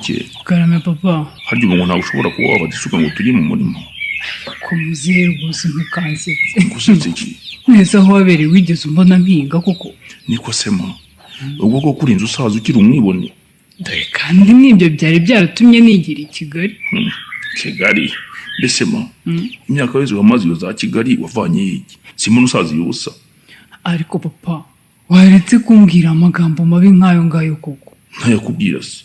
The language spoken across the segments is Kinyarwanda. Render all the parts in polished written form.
mukeye karame papa harya ubu ngo ntawe ushobora kuba wabata isuka ngo tujye mu murima ko muzehe rwose ntukansetse gusetse iki neza aho wabereye wigeze umbona mpinga koko niko sema ubwo ko kuri inzu usaza ukiri umwibone dore kandi n'ibyo byari byaratumye nigira i Kigali Kigali mbese ma imyaka yose wamaze iyo za Kigali wavanye iki simone usaza yusa ariko papa waretse kumbwira amagambo mabi nk'ayo ngayo koko ntayakubwira se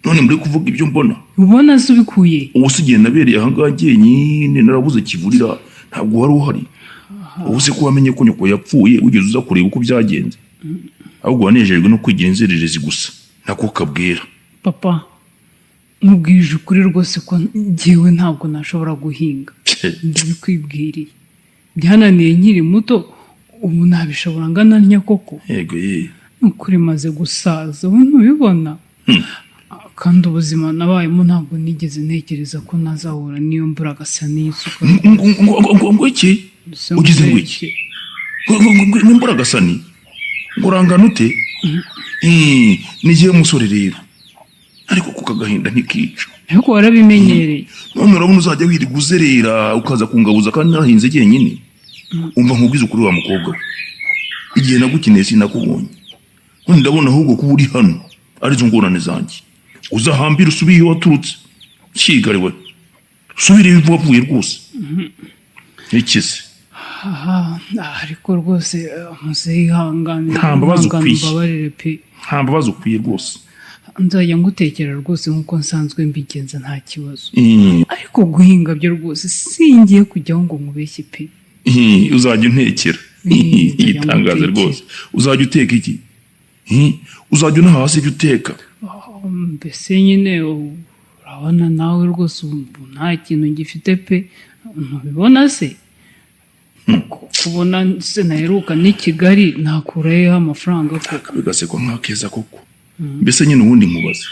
none muri kuvuga ibyo mbona ubona se ubikuye ubu sigiye nabereye ahangaha nyine narabuze kivurira ntabwo wari uhari ubu se ko wamenye ko nyoko yapfuye wigeze uza kureba uko byagenze ahubwo wanejejwe no kwigira inzererezi gusa nako kabwira papa mubwije ukuri rwose ko njyewe ntabwo nashobora guhinga ndabikwibwiriye byananiye nkiri muto ubu nabishobora ngana ntya koko yego ye ukuri maze gusaza we ntubibona kandi ubuzima nabayemo ntabwo nigeze ntekereza ko nazahura n'iyo mbura agasa n'isuka ngo iki ugize ngo iki mbura agasani ngo urangana ute nigiye musore rero ariko kukagahinda ntikica ariko warabimenyereye none urabona uzajya wirirwa uzerera ukaza kungabuza kandi narahinze jyenyine umva nkubwiza ukuri wa mukobwa we igihe nagukeneye sinakubonye none ndabona ahubwo kuba uri hano arizo ngorane zanjye uzahambira usubire iyo waturutse kigari we usubire iyo wavuye rwose ikize ariko rwose muzehe ihangane nta mbabazi ukwiye mbabarire pe nta mbabazi ukwiye rwose nzajya ngutekera rwose nk'uko nsanzwe mbigenza nta kibazo ariko guhinga byo rwose singiye kujyaho ngo nkubeshye pe uzajya untekera itangaze rwose uzajya uteka iki uzajya una hasi ibyo uteka mbese nyine urabona nawe rwose ubu nta kintu ngifite pe ntubibona se kubona se naheruka n'i Kigali nakurayo amafaranga koko bigasekwa nk'akeza koko mbese nyine ubundi nkubaze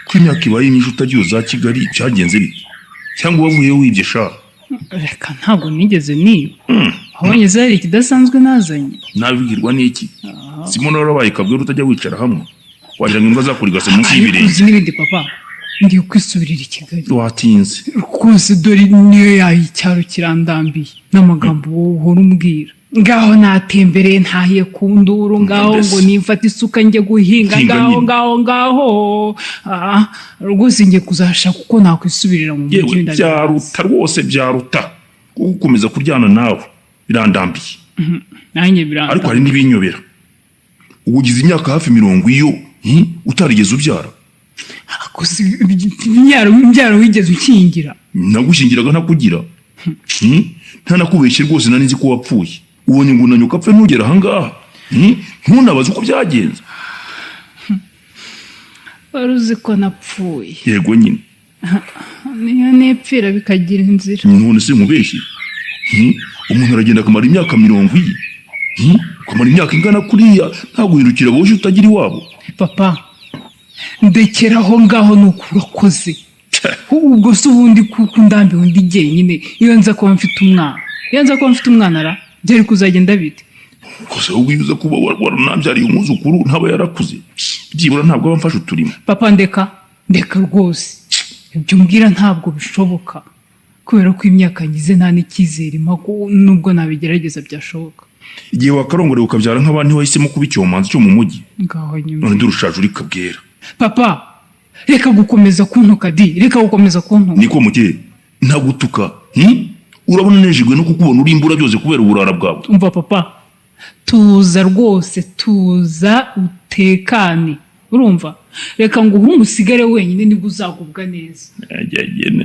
ko imyaka ibaye myinshi utagiye za Kigali byagenze bite cyangwa wavuyeyo wibye sha reka ntabwo nigeze niba abonye zari ikidasanzwe nazanye nabibwirwa n'iki simone warabaye kabwira utajya wicara hamwe wagira ngo imbwa zakurigase munsi y'ibirenge uzi n'ibindi papa ngiye kwisubirira i Kigali watinze rwose dore niyo yayicyaro kirandambiye n'amagambo uhora umbwira ngaho natembereye ntahiye ku nduru ngaho ngo nimfata isuka njye guhinga ngaho rwose njye kuzashaka uko nakwisubirira mu mujyi byaruta rwose byaruta gukomeza kuryana nawe birandambiye nanjye birandambiye ariko hari n'ibinyobera ugize imyaka hafi 40 utarigeze ubyara imbyaro wigeze ukingira nagushyingiraga ntakugira ntanakubeshye rwose nanizi ko wapfuye ubonye ngo unanyuka apfe ntugera ahangaha ntunabaze uko byagenze wari uzi ko napfuye yego nyine niyo nepfira bikagira inzira none se nkubeshye umuntu aragenda akamara imyaka 40 ukamara imyaka ingana kuriya ntaguhirukira boje utagira iwabo papa ndekeraho ngaho nuko urakoze ubwo se ubundi kuko ndambiwe ndi jyenyine iyo nza kuba mfite umwana ra byari kuzagenda bite kose ubwo yuza kuba waranambyariye umuzukuru ntaba yarakuze byibura ntabwo abamfasha uturimo papa ndeka rwose ibyo mbwira ntabwo bishoboka kubera ko imyaka ngize nta n'icyizere impako nubwo nabigerageza byashoboka igihe wakarongoreye ukabyara nk'abandi wahisemo kuba icyomanzi cyo mu mujyi ngaho nyuma none ndurushaje uri kabwera papa reka gukomeza kuntuka reka gukomeza kuntuka niko mukeye ntagutuka urabona nejejwe no kukubona uri imbura byose kubera uburara bwawe umva papa tuza rwose tuza utekane urumva reka ngo umusigare wenyine nibwo uzagubwa neza ajyagene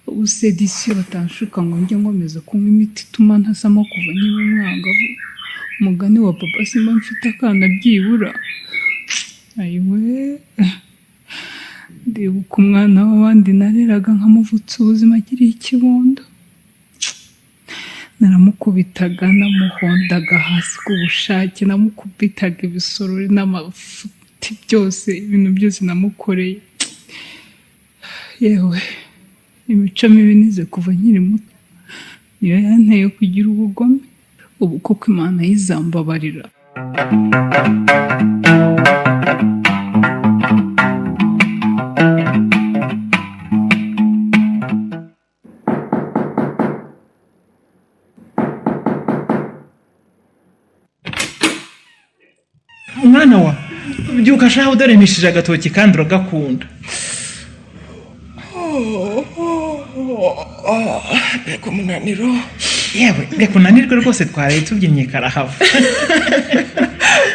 usedisiyo batanshuka ngo njye ngomeza kunywa imiti ituma ntasama kuva niba umwangavu umugani wa papa simba mfite akana byibura ayiwe ndibuka umwana w'abandi nareraga nkamuvutsa ubuzima akiriye ikibondo naramukubitaga namuhondaga hasi ku bushake namukubitaga ibisorori n'amafuti byose ibintu byose namukoreye yewe imico mibi nize kuva nkiri muto niyo yanteye kugira ubugome ubu koko Imana yizambabarira Umwana wa byuka shaho udaremishije agatoki kandi uragakunda. Mbega umunaniro. Yewe reka unanirwe rwose twaraye tubyinnye karahava.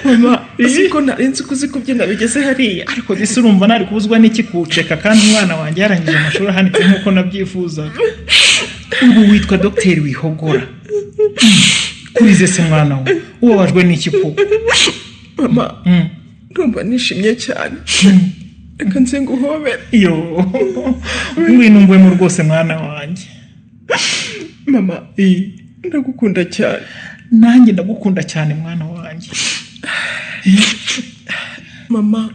Mama siko narinzi kuzi kubyina bigeze hariya. Ariko disi urumva nari kubuzwa n'iki kuceka kandi umwana wanjye yarangije amashuri ahanitse nk'uko nabyifuzaga. Ubu witwa Dr. Wihogora. Kurize se mwana we ubabajwe n'iki ko? Mama ndumva nishimye cyane. Reka nze nguhobere. Yo ngwino ngwemo rwose mwana wanjye. Mama ndagukunda cyane. Nanjye ndagukunda cyane mwana wanjye. Mama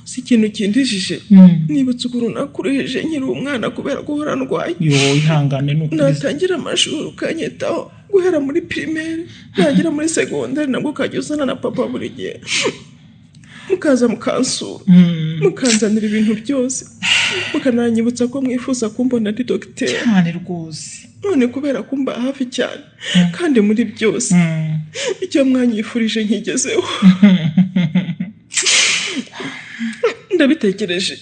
si ikintu kindijije. Nibutse ukuntu nakureheje nkiri umwana kubera guhora ndwaye. Yo ihangane n'ukuri. Natangira amashuri ukanyitaho guhera muri primaire nagira muri secondaire nabwo kajya uzana na papa buri gihe. Mukaza mukansura mukanzanira ibintu byose mukananyibutsa ko mwifuza kumbona ndi docteur cyane rwose. None kubera kumba hafi cyane kandi muri byose icyo mwanyifurije nkigezeho. Ndabitekereje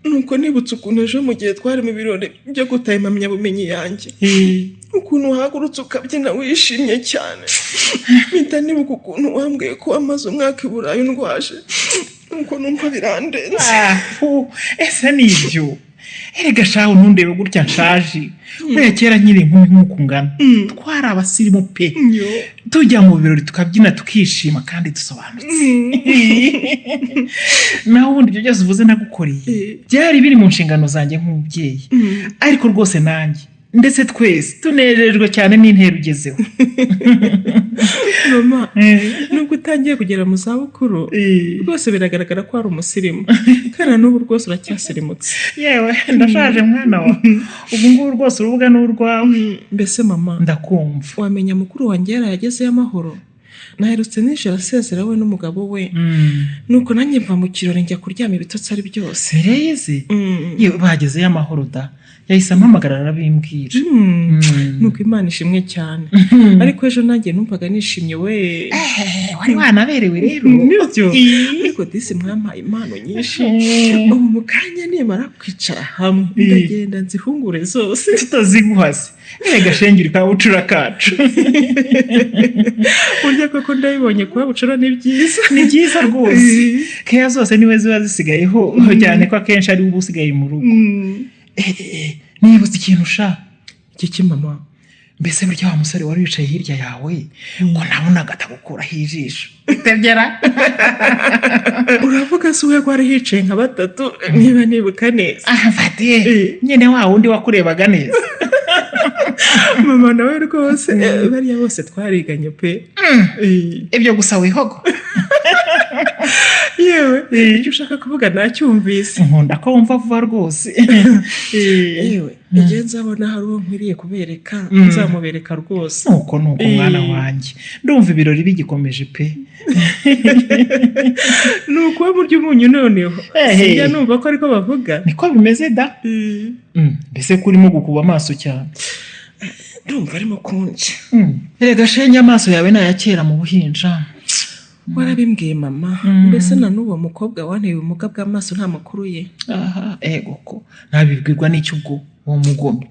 nuko nibutse ukuntu ejo mu gihe twari mu birori byo gutaha impamyabumenyi yanjye ukuntu uhagurutse ukabyina wishimye cyane. Mpita nibuka ukuntu wambwiye ko wamaze umwaka i Burayi ndwaje nuko numva birandenze. Ese ni ibyo? Erega shaho ntundebe gutya nshaje. Weya kera nkiri inkumi nk'uko ngana twari abasirimu pe. Tujya mu birori tukabyina tukishima kandi dusobanutse. Naho ubundi ibyo byose uvuze nagukoreye byari biri mu nshingano zanjye nk'umubyeyi. Ariko rwose nanjye ndetse twese tunejejwe cyane n'intero ugezeho. Mama nubwo utangiye kugera mu zabukuru rwose biragaragara ko ari umusirimu kandi n'ubu rwose uracyasirimutse. Yewe ndashaje mwana wa ubu ngubu rwose urubuga n'urwawe. Mbese mama ndakumva wamenya mukuru wanjye yarayagezeyo amahoro. Naherutse nijoro asezera we n'umugabo we nuko nanjye mva mu kirori njya kuryama ibitotsi ari byose. Bireze yewe bagezeyo amahoro da. Yahise ampamagara arabimbwira. Nuko Imana ishimwe cyane. Ariko ejo nanjye numvaga nishimye we. Wari wanaberewe rero. Nibyo. Ariko disi mwampaye impano nyinshi. Ubu mu kanya nimara kwicara hamwe ndagenda nzihungure zose tutaziguhase. Erega shengiri ka bucura kacu. Burya koko ndabibonye kuba bucura ni byiza. Ni byiza rwose. Keya zose niwe ziba zisigayeho cyane ko akenshi ari ubu usigaye mu rugo. Nibutse ikintu sha. Iki mama? Mbese burya wa musore wari wicaye hirya yawe ko nabonaga atagukuraho ijisho. Tebyera. Uravuga se we ko ari hicaye nka batatu niba nibuka neza. Mfatiye nyene wa wundi wakurebaga neza. Mama nawe rwose bariya bose twariganye pe. Ibyo gusa wihogo. Yewe icyo ushaka kuvuga nacyumvise. Nkunda ko wumva vuba rwose. Yewe igihe nzabona hari uwo nkwiriye kubereka nzamubereka rwose. Nuko mwana wanjye ndumva ibirori bigikomeje pe. Nuko wa buryo umunyu noneho sinjya numva ko ariko bavuga. Niko bimeze da. Mbese kurimo gukuba amaso cyane. Ndumva arimo kunje. Erega shenge amaso yawe nayakera mu buhinja. Warabimbwiye mama. Mbese na n'uwo mukobwa wanteye ubumuga bw'amaso nta makuru ye. Ego ko nabibwirwa n'icyo ubwo uwo mugome.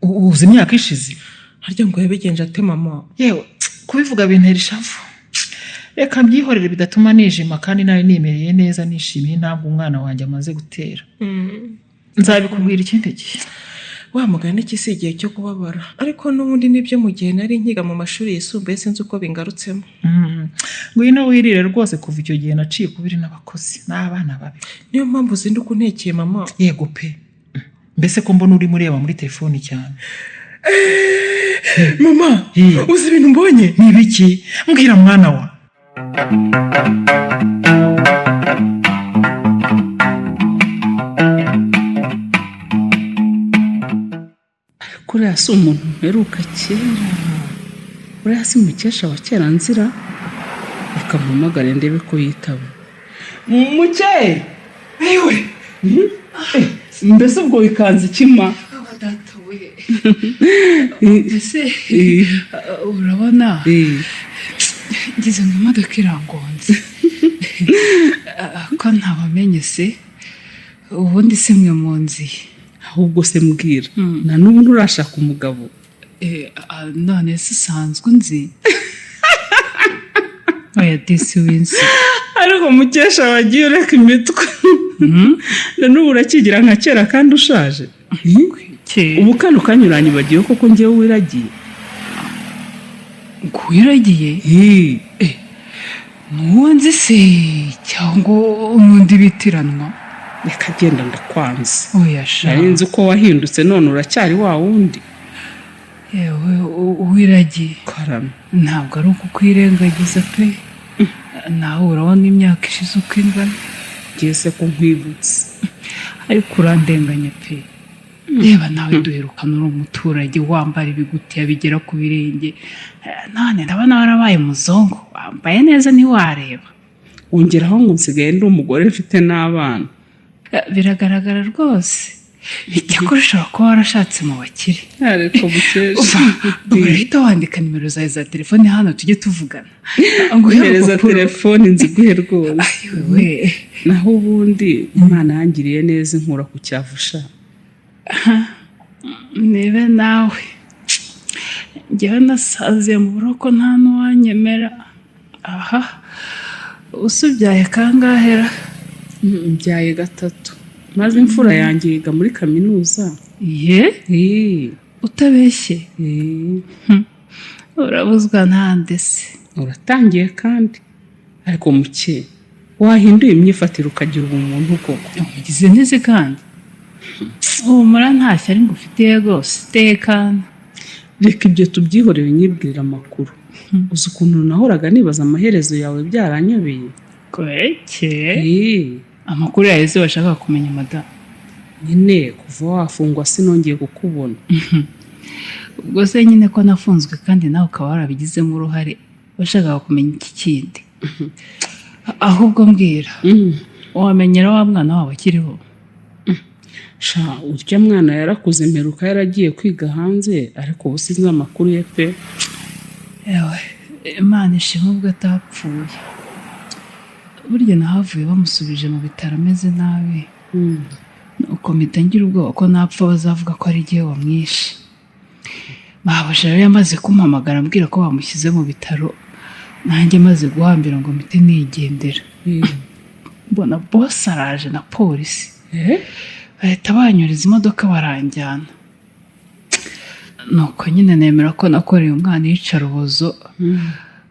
Uzi imyaka ishize. Harya ngo yabigenje ate mama? Yewe kubivuga bintera ishavu. Reka mbyihorere bidatuma nijima kandi nawe nimereye neza nishimiye ntabwo umwana wanjye amaze gutera. Nzabikubwira ikindi gihe. Wa mugani iki igihe cyo kubabara. Ariko n'ubundi nibyo mu gihe nari nkiga mu mashuri yisumbuye sinzi uko bingarutsemo. Ngwino wirire rwose kuva icyo gihe naciye kubiri n'abakozi n'abana babi. Niyo mpamvu zindi uko ntekeye mama. Yego pe. Mbese ko mbona uri mureba muri telefoni cyane. Mama uzi ibintu mbonye? Ni biki? Mbwira mwana wa. Kuriya si umuntu mperuka kera. Uriya si Mukesha wa kera nzira. reka mpamagare ndebe ko yitaba. Muke ewe mbese ubwo wikanze ikima? ese urabona ngize ngo imodoka irangonze ko ntabamenye se ubundi se mwe munzi ahubwo se mbwira na n'ubu nturashaka umugabo? none se usanzwe nzi oya disi winsi ariko Mukesha wagiye ureka imitwe na n'ubu urakigira nka kera kandi ushaje. Ubu kano kanyuranye bagiye koko ngewe wiragiye? wiragiye n'uwo nzi se cyangwa n'undi bitiranwa? Reka genda ndakwanze. oya sha nari nzi ko wahindutse none uracyari wa wundi. yewe wiragiye Karame ntabwo ari ukukwirengagiza pe nawe urabona imyaka ishize uko ingana. ngeze ko nkwibutse ariko urandenganya pe reba nawe duherukana uri umuturage wambara ibigutiya bigera ku birenge none ndabona warabaye muzungu wambaye neza ntiwareba. wongeraho ngo nsigaye ndi umugore mfite n'abana. biragaragara rwose icyakora ushobora kuba warashatse mu bakire. ariko Mukesha urahita wandika nimero zawe za telefone hano tujye tuvugana. nguhereza telefone nziguhe rwose. ayiwe naho ubundi Imana yangiriye neza inkura ku cyavusha. nibe nawe njyewe nasaziye mu buroko nta n'uwanyemera. aha usubyaye kangahera? mbyaye 3 maze imfura yanjye yiga muri kaminuza. ye Eh utabeshye eh urabuzwa ntande se? uratangiye kandi ariko Muke wahinduye imyifatire ukagira ubumuntu koko. ugize neze kandi humura ntashya ari ngufitiye rwose tekana. reka ibyo tubyihorere nyibwirira amakuru. uzi ukuntu nahoraga nibaza amaherezo yawe byaranyobeye. kweke Eh amakuru yawe se washaka kumenya madamu? nyine kuva wafungwa sinongeye kukubona. ubwo se nyine ko nafunzwe kandi nawe ukaba warabigizemo uruhare washakaga kumenya iki kindi? ahubwo mbwira wamenyera wa mwana wawe akiriho? sha urya mwana yarakuze mperuka yaragiye kwiga hanze ariko ubu sinzi amakuru ye pe. yewe Imana ishimwe ubwo atapfuye. burya nahavuye bamusubije mu bitaro ameze nabi nuko mpita ngira ubwoba ko napfa bazavuga ko ari igihe wamwishe. mabuja rero yamaze kumpamagara ambwira ko bamushyize mu bitaro nanjye maze guhambira ngo mpite nigendera. mbona boss araje na polisi bahita banyuriza imodoka baranjyana. nuko nyine nemera ko nakoreye umwana iyicarubozo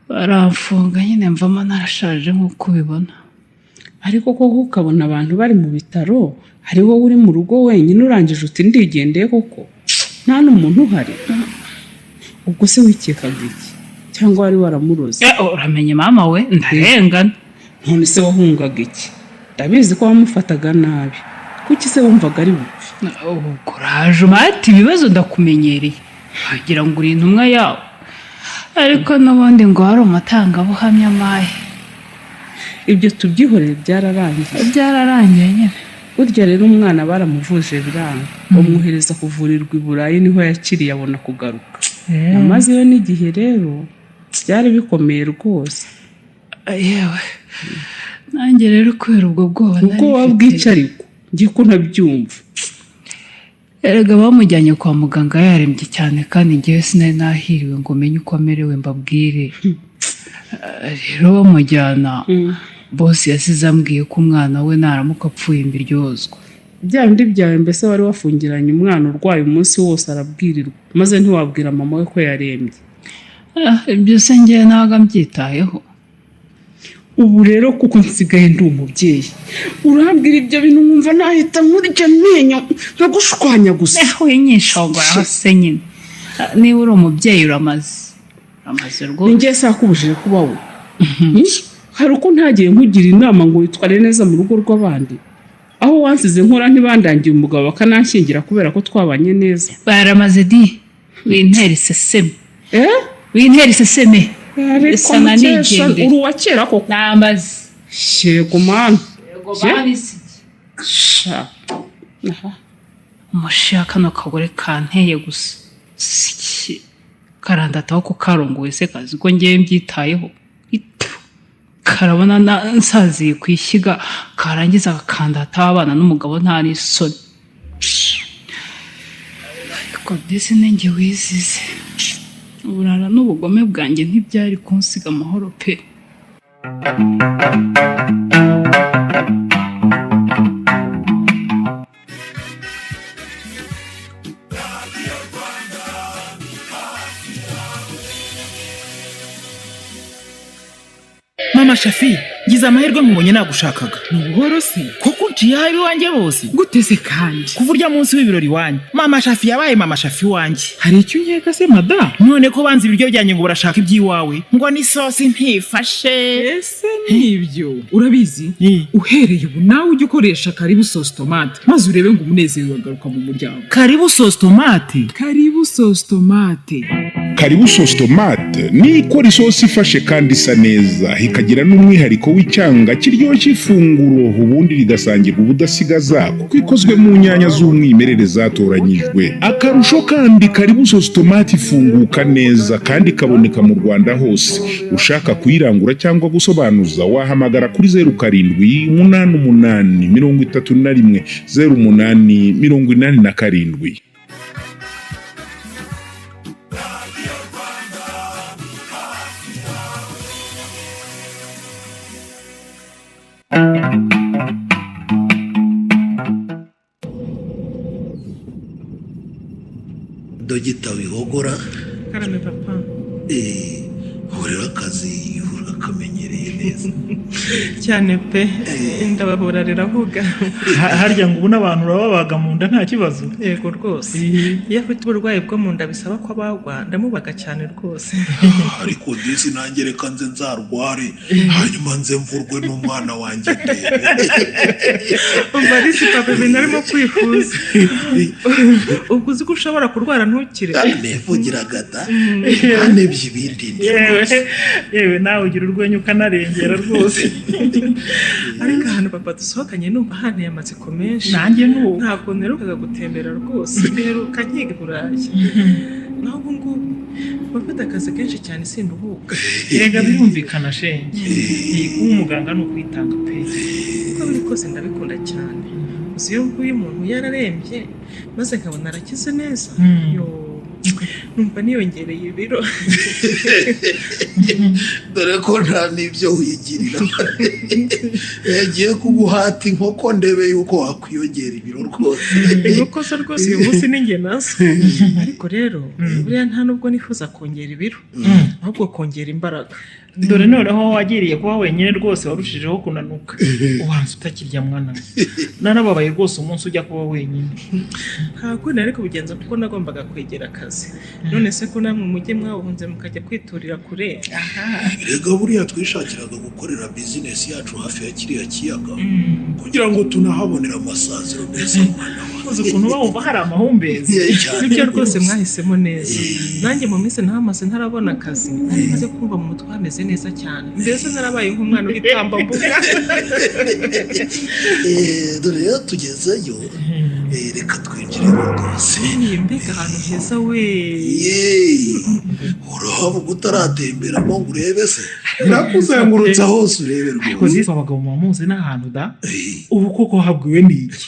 baramfunga nyine mvamo narashaje nk'uko ubibona. ariko koko ukabona abantu bari mu bitaro hari wowe uri mu rugo wenyine urangije uti ndigendeye koko nta n'umuntu uhari? ubwo se wikekaga iki cyangwa wari waramuroze? uramenye mama we ndarengana. none se wahungaga iki? ndabizi ko wamufataga nabi. kuki se wumvaga ari bupfe? kuraje umati ibibazo ndakumenyereye wagira ngo uri intumwa yawe ariko n'ubundi ngo hari umutangabuhamya mahe. ibyo tubyihorere byararangiye nyine. burya rero umwana baramuvuje biranga bamwohereza kuvurirwa i Burayi niho yakiriye abona kugaruka. yamazeyo n'igihe rero byari bikomeye rwose. yewe nanjye rero kubera ubwo bwoba ubwo wabwica ariko ngiye ko ntabyumva. erega bamujyanye kwa muganga yarembye cyane kandi ngewe sinari nahiriwe ngo menye uko amerewe mbabwire. rero bamujyana boss yasize ambwiye ko umwana we naramuka apfuye mbiryozwa. bya bindi byawe mbese wari wafungiranye umwana urwaye umunsi wose arabwirirwa maze ntiwabwira mama we ko yarembye? ibyo se ngewe ntabwo mbyitayeho. ubu rero kuko nsigaye ndi umubyeyi urambwira ibyo bintu nkumva nahita nkurya amenyo nkagushwanya gusa. winyishongora se nyine niba uri umubyeyi uramaze rwose. njye sakubujije kuba we hari uko ntagiye nkugira inama ngo witware neza mu rugo rw'abandi aho wansize nkora ntibandangiye umugabo bakananshyingira kubera ko twabanye neza. baramaze di wintera iseseme. wintera iseseme ariko Esa na mukesha nigende. uri uwa kera koko nambaze shego mani yego bani si sha aha umushiha kano kagore kanteye gusa siki karandataho ko karongowe se kazi ko ngiye mbyitayeho karabona nsaziye kwishyiga karangiza akandataho abana n'umugabo nta n'isoni ariko mbese nenge wizize uburara n'ubugome bwanjye ntibyari kunsiga amahoro pe Mama Shafi, ngize amahirwe nkubonye nagushakaga. ubuhoro se Koko ngiye habi wanjye bose. guteze kandi Kuvurya munsi w'ibirori wanjye. Mama Shafi yabaye Mama Shafi wanjye. hari icyo unkeka se mada None ko banze ibiryo byanjye ngo barashaka iby'iwawe. Ngo ni sosi ntifashe. ese nibyo urabizi Ni. uhereye ubu nawe ujya ukoresha karibu sosi tomate maze urebe ngo umunezero uragaruka mu muryango Karibu sosi tomate. karibu sosi tomate Karibu sosi tomate ni ikora isosi ifashe kandi isa neza ikagira n'umwihariko w'icyanga kiryoshya ifunguro ubundi rigasangirwa ubudasigaza kuko ikozwe mu nyanya z'umwimerere zatoranyijwe. Akarusho kandi Karibu sosi tomate ifunguka neza kandi ikaboneka mu Rwanda hose. Ushaka kuyirangura cyangwa gusobanuza wahamagara kuri 0788310887. Dogita Wihogora karame papa urera akazi urakamenyereye neza cyane pe ndababura riravuga Harya ngo ubu n'abantu urababaga mu nda nta kibazo. yego rwose iyo afite uburwayi bwo mu nda bisaba ko abagwa ndamubaga cyane rwose ariko disi nanjye reka nze nzarware hanyuma nze mvurwe n'umwana wanjye ndebe umva arisi papa ibintu arimo kwifuza ubwo uzi ko ushobora kurwara ntukire nevugiraga da ntanebye ibindi Yewe nawe ugira urwenya ukanarengera rwose. ariko ahantu papa dusohokanye numva hanteye amatsiko menshi Nanjye nubu. ntabwo nerukaga gutembera rwose neruka nkiga i Burayi naho ubu ngubu bafite akazi kenshi cyane sinduhuka Erega birumvikana shenge. Kuba umuganga ni ukwitanga pe. uko biri kose ndabikunda cyane uzi iyo nguyu umuntu yararembye maze nkabona arakize neza yo numva niyongereye ibiro dore ko nta n'ibyo wigirira yagiye kuguhata inkoko ndebe yuko wakwiyongera ibiro rwose inkoko zo rwose uyu munsi ni njye nazo ariko rero buriya nta nubwo nifuza kongera ibiro ahubwo kongera imbaraga Dore noneho wagiriye kuba wenyine rwose warushijeho kunanuka. Ubanza utakirya mwana. Nanababaye rwose umunsi ujya kuba wenyine. ntabwo nari kubigenza kuko nagombaga kwegera akazi none se ko namwe mujye mwawuhunze mukajya kwiturira kure Erega buriya twishakiraga gukorera bizinesi yacu hafi ya kiriya kiyaga kugira ngo tunahabonera amasaziro meza mwana Uzi ukuntu bawumva hari amahumbezi. nibyo rwose mwahisemo neza nanjye mu minsi ntamaze ntarabona akazi nari maze kumva mu mutwe hameze neza cyane mbese narabaye nk'umwana w'igitambambuga dore rero tugezeyo reka twinjiremo rwose mbega ahantu heza we urahavuga utaratemberamo ngo urebe se nakuzengurutsa hose urebe Ariko rwose zitwa abagabo muzi n'ahantu da. Ubu koko habwiwe n'iki?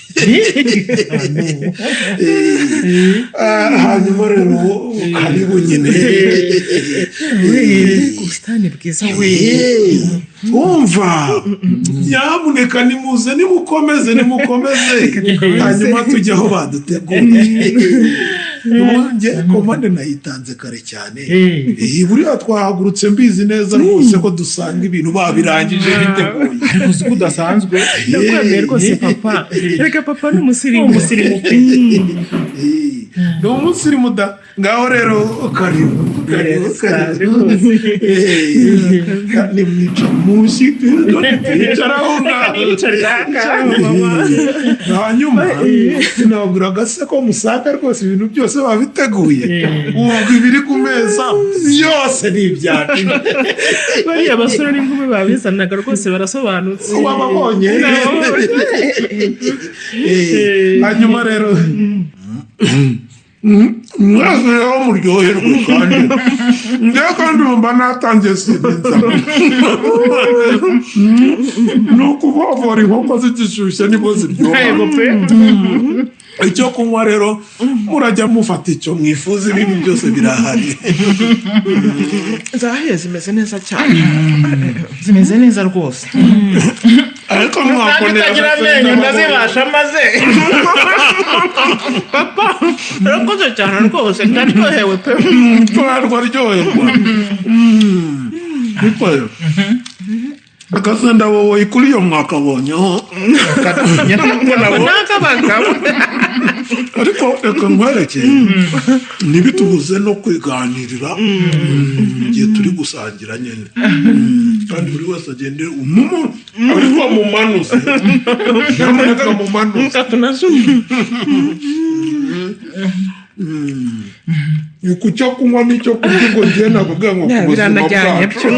hanyuma rero karibu nyine ubusitani bwiza we wumva nyamuneka nimuze nimukomeze hanyuma tujye aho baduteguye nonge komande nayitanze kare cyane buriya twahagurutse mbizi neza rwose ko dusanga ibintu babirangije biteguye Ariko uzi ko udasanzwe. ndakwemeye rwose papa reka papa ni umusirimu Umusirimu pe. ni umusirimu da ngaho rero karibu nimwica munsi twicaraho hanyuma sinababwiraga se ko musanga rwose ibintu byose babiteguye ubwo ibiri ku meza byose ni ibyacu bariya basore n'inkumi babizanaga rwose barasobanutse wababonye hanyuma rero mwese rero muryoherwe kandi njyewe kandi mba natangiye sinza ni ukuvovora inkoko zigishyushye nibwo ziryoha icyo kunywa rero murajya mufata icyo mwifuza ibintu byose birahari zahiye zimeze neza cyane zimeze neza rwose ariko mwakonera utagira amenyo ndazibasha maze papa urakoze cyane rwose ndaryohewe pe twaryoherwa bikoye akasenda wowe kuri iyo mwakabonyeho n'akabagabo ariko reka nkwereke ntibitubuze no kwiganirira igihe turi gusangira nyine kandi buri wese agendera umumu ariko mumanuze nyamuneka mumanuze ku cyo kunywa n'icyo kurya ngo njye nakubwira ngo ku buzima bwacu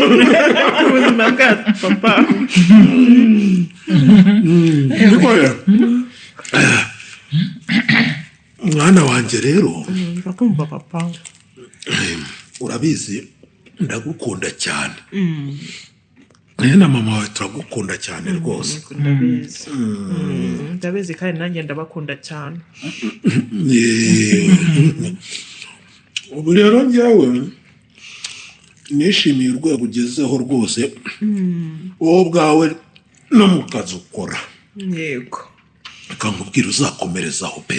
ubuzima bwacu papa mwana wanjye rero urakumva papa urabizi ndagukunda cyane nawe na mama wawe turagukunda cyane rwose ndabizi kandi nanjye ndabakunda cyane ubu rero njyewe nishimiye urwego ugezeho rwose wowe ubwawe no mu kazi ukora yego reka nkubwire uzakomerezaho pe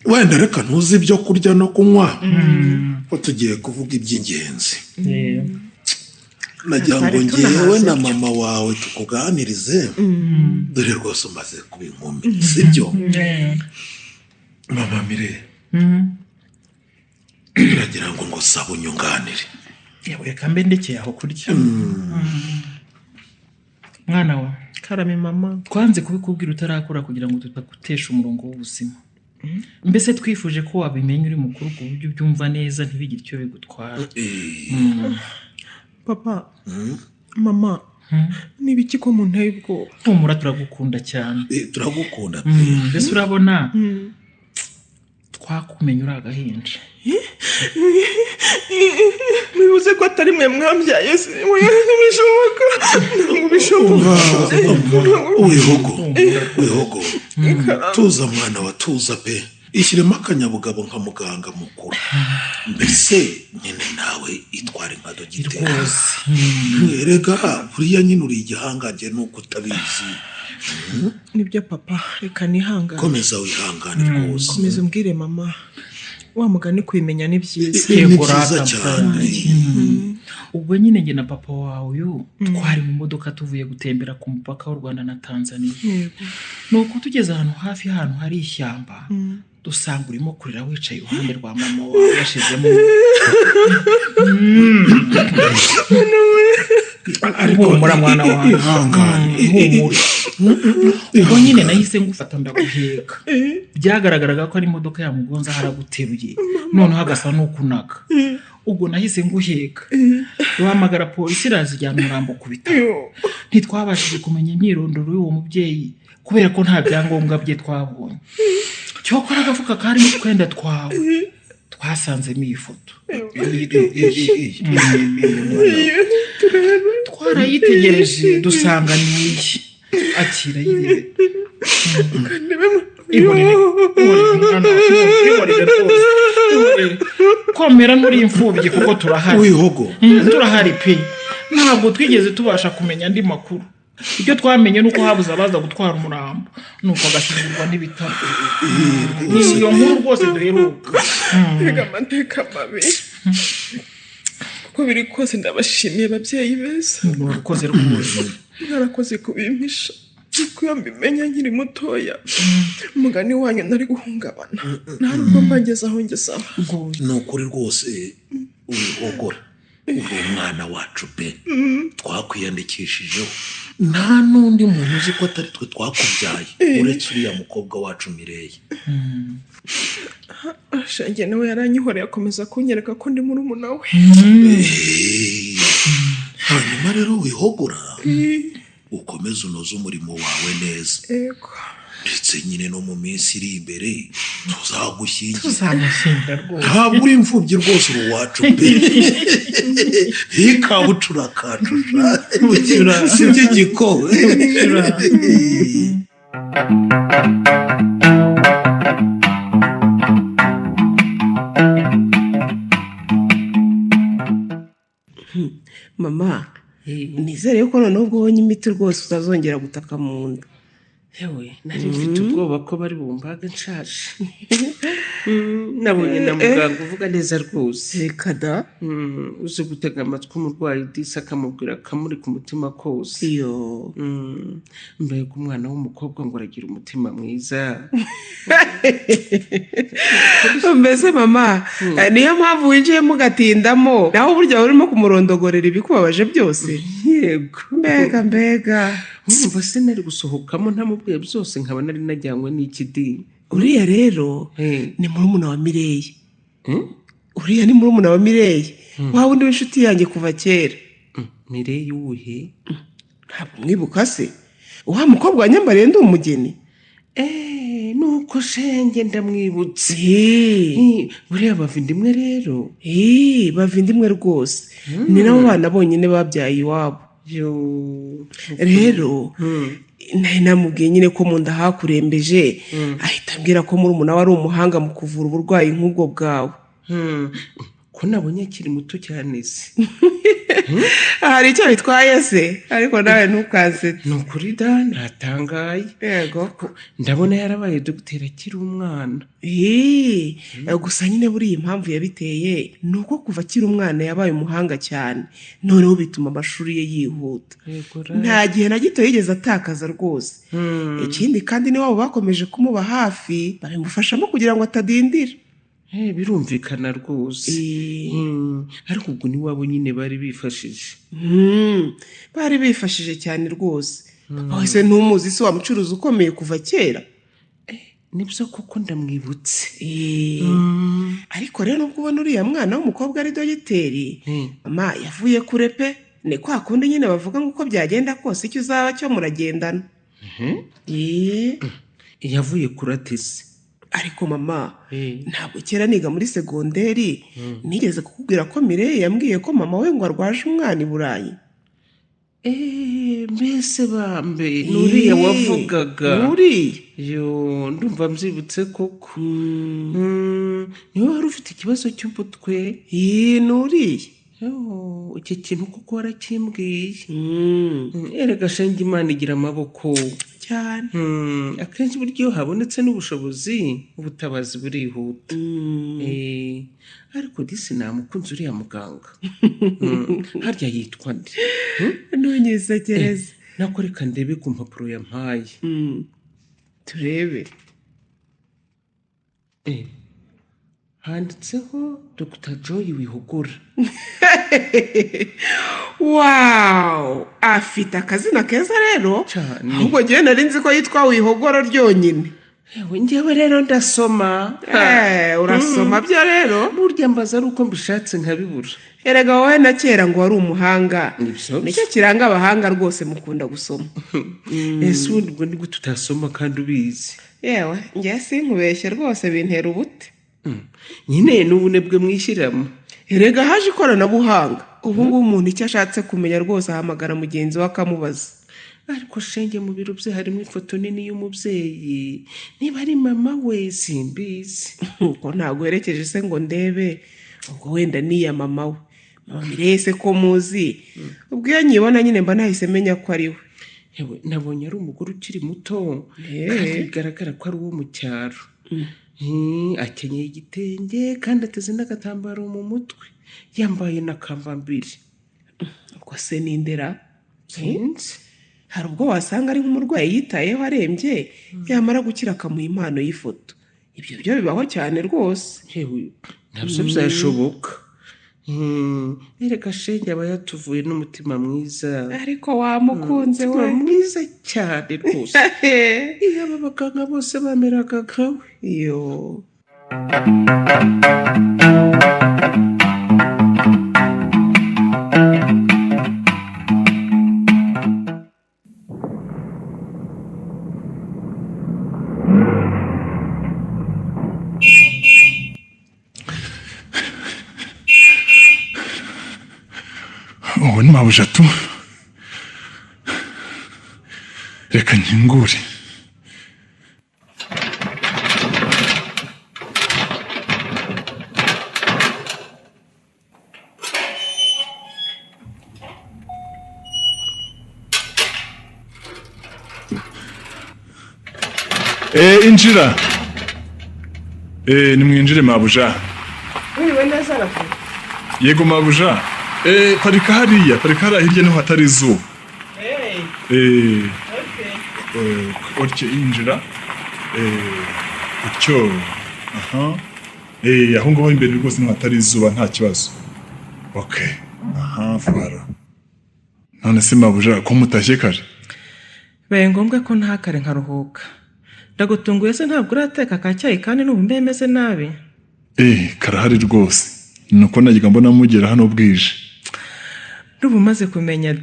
wenda reka ntuzi ibyo kurya no kunywa ko tugiye kuvuga iby'ingenzi nagira ngo ngewe na mama wawe tukuganirize dore rwose umaze kuba inkumi sibyo mama mire uragira ngo ngusaba unyunganire yewe reka mbe ndekeye aho kurya mwana wa karame mama twanze kubikubwira utarakura kugira ngo tutagutesha umurongo w'ubuzima mbese twifuje ko wabimenya uri mukuru ku buryo ubyumva neza ntibigire icyo bigutwara papa mama n'ibiki ko munteye ubwoba humura turagukunda cyane turagukunda mbese urabona twakumenya uri agahinja bivuze ko atari mwe mwambyaye se bishoboka ntabwo bishoboka wihogo tuza mwana wa tuza pe ishyiremo akanyabugabo nka muganga mukuru mbese nyine nawe itwara nka dogiteri erega buriya nyine uri igihangange nuko utabizi nibyo papa reka nihangane komeza wihangane rwose komeza umbwire mama wa mugani kubimenya ni byiza ni byiza cyane ubwo nyine njye na papa wawe uyu twari mu modoka tuvuye gutembera ku mupaka w'u Rwanda na Tanzania nuko tugeze ahantu hafi y'ahantu hari ishyamba dusanga urimo kurira wicaye iruhande rwa mama wawe yashizemo humura mwana wawe humura ubwo nyine nahise ngufata ndaguheka byagaragaraga ko ari imodoka yamugonza haraguteruye noneho agasa n'ukunaga ubwo nahise nguheka duhamagara polisi iraza ijyana umurambo ku bitaro ntitwabashije kumenya imyirondoro y'uwo mubyeyi kubera ko nta byangombwa bye twabonye cyokora agafuka karimo utwenda twawe twasanzemo iyi foto twarayitegereje dusanga niyi akira yirebe komera muri imfubyi kuko turahari wihogo turahari pe ntabwo twigeze tubasha kumenya andi makuru ibyo twamenye nuko habuze abaza gutwara umurambo nuko agashyingurwa n'ibitaro iyo nkuru rwose duheruka reka amateka mabi uko biri kose ndabashimiye ababyeyi beza murakoze rwose mwarakoze kubimpisha uko iyo mbimenya nkiri mutoya umugani wanyu nari guhungabana nta nubwo mbageze aho ngesaho. ni ukuri rwose wihogora uri umwana wacu pe twakwiyandikishijeho nta n'undi muntu uzi ko atari twe twakubyaye uretse uriya mukobwa wacu Mireille. Shange nawe yaranyihoreye akomeza kunyereka ko ndi murumuna we. Hanyuma rero wihogora ukomeze unoze umurimo wawe neza. Yego. Ndetse nyine no mu minsi iri imbere tuzagushyingira. tuzamushyingira rwose. ntabwo uri imfubyi rwose uri uwacu pe. ikabucura kacu si byo gikowe. Mama nizere ko noneho ubwo ubonye imiti rwose utazongera gutaka mu nda. yewe nari mfite ubwoba ko bari bumbage nshaje. Nabonye na muganga uvuga neza rwose. Reka da. Uzi gutega amatwi umurwayi disi akamubwira akamuri ku mutima kose. Iyo mbega umwana w'umukobwa ngo aragira umutima mwiza. mbese mama niyo mpamvu winjiyemo ugatindamo naho burya urimo kumurondogorera ibikubabaje byose. Yego. mbega Urumva sinari gusohokamo ntamubwiye byose nkaba nari najyanywe n'ikidi. uriya rero ni murumuna wa Mireille. uriya ni murumuna wa Mireille wa wundi w'inshuti yanjye kuva kera. Mireille uwuhe? ntabwo mwibuka se wa mukobwa wanyambariye ndi umugeni. Nuko shenge ndamwibutse. Buriya bavindimwe rero. bavindimwe rwose ni nabo bana bonyine babyaye iwabo. rero nari namubwiye nyine ko mu nda hakurembeje ahita ambwira ko murumuna we ari umuhanga mu kuvura uburwayi nk'ubwo bwawe. ko nabonye akiri muto cyane se. hari icyo bitwaye se ariko nawe ntukazete. ni ukuri da ntatangaye. yego ndabona yarabaye dogiteri akiri umwana. gusa nyine buriya impamvu yabiteye ni uko kuva akiri umwana yabaye umuhanga cyane noneho bituma amashuri ye yihuta. nta gihe na gito yigeze atakaza rwose. ikindi kandi niwabo bakomeje kumuba hafi babimufashamo kugira ngo atadindira. birumvikana rwose. ariko ubwo niwabo nyine bari bifashije. bari bifashije cyane rwose. papa wese ntumuzi se wa mucuruzi ukomeye kuva kera. nibyo koko ndamwibutse. ariko rero nubwo ubona uriya mwana w'umukobwa ari dogiteri mama yavuye kure pe. ni kwa kundi nyine bavuga ngo uko byagenda kose icyo uzaba cyo muragendana. yavuye kure atese. ariko mama ntabwo kera niga muri segonderi nigeze kukubwira ko Mireille yambwiye ko mama we ngo arwaje umwana i Burayi. mbese bambe nuriya wavugaga. uriya ndumva mbyibutse koko. niwe wari ufite ikibazo cy'umutwe. nuriya icyo kintu kuko warakimbwiye. erega shenge Imana igira amaboko cyane. akenshi buryo iyo habonetse n'ubushobozi ubutabazi burihuta. ariko disi namukunze uriya muganga. harya yitwa nde? ntunyisekereze. nako reka ndebe ku mpapuro yampaye. turebe. handitseho Dr. Joy Wihogora. wow afite akazina keza rero cyane. ahubwo njyewe nari nzi ko yitwa Wihogora ryonyine. njyewe rero ndasoma. urasoma byo rero burya mbaza ari uko mbishatse nkabibura. erega wowe na kera ngo wari umuhanga. Nibyo. nicyo kiranga abahanga rwose mukunda gusoma. ese ubundi ubwo nibwo tutasoma kandi ubizi. yewe njye sinkubeshye rwose bintera ubute. nyine n'ubunebwe mwishyiramo. erega haje ikoranabuhanga ubu ngubu umuntu icyo ashatse kumenya rwose ahamagara mugenzi we akamubaza. ariko shenge mu biro bye harimo ifoto nini y'umubyeyi. niba ari mama we simbizi. ko ntabwo herekeje se ngo ndebe ubwo wenda niya mama we. mama Mireille se ko muzi ubwo iyo nyibona nyine mba nahise menya ko ari we. yewe nabonye ari umugore ukiri muto kandi bigaragara ko ari uwo mu cyaro. akenyeye igitenge kandi ateze n'agatambaro mu mutwe yambaye na kambambiri. ubwo se nindera sinzi. hari ubwo wasanga ari nk'umurwayi yitayeho arembye yamara gukira akamuha impano y'ifoto. Ibyo byo bibaho cyane rwose. Yewe nabyo byashoboka. Erega shenge aba yatuvuye n'umutima mwiza. Ariko wamukunze we. Umutima mwiza cyane rwose. Iyo aba baganga bose bameraga nkawe. Yo. Ubu ni mabuja tu. Reka nkingure. Injira. Nimwinjire mabuja. Wiwe neza rafu. Yego mabuja. Parika hariya hirya niho hatari izuba. Utyo injira. Utyo. Aha. Aho ngaho imbere rwose niho hatari izuba nta kibazo. Okay. Aha, fara. None se mabuja ko mutashye kare? Baye ngombwa ko ntakare nkaruhuka. Ndagutunguye se ntabwo urateka akacyayi kandi n'ubu mbemeze nabi. Karahari rwose. Nuko nagiga mbona mugera hano bwije. Rubu maze kumenya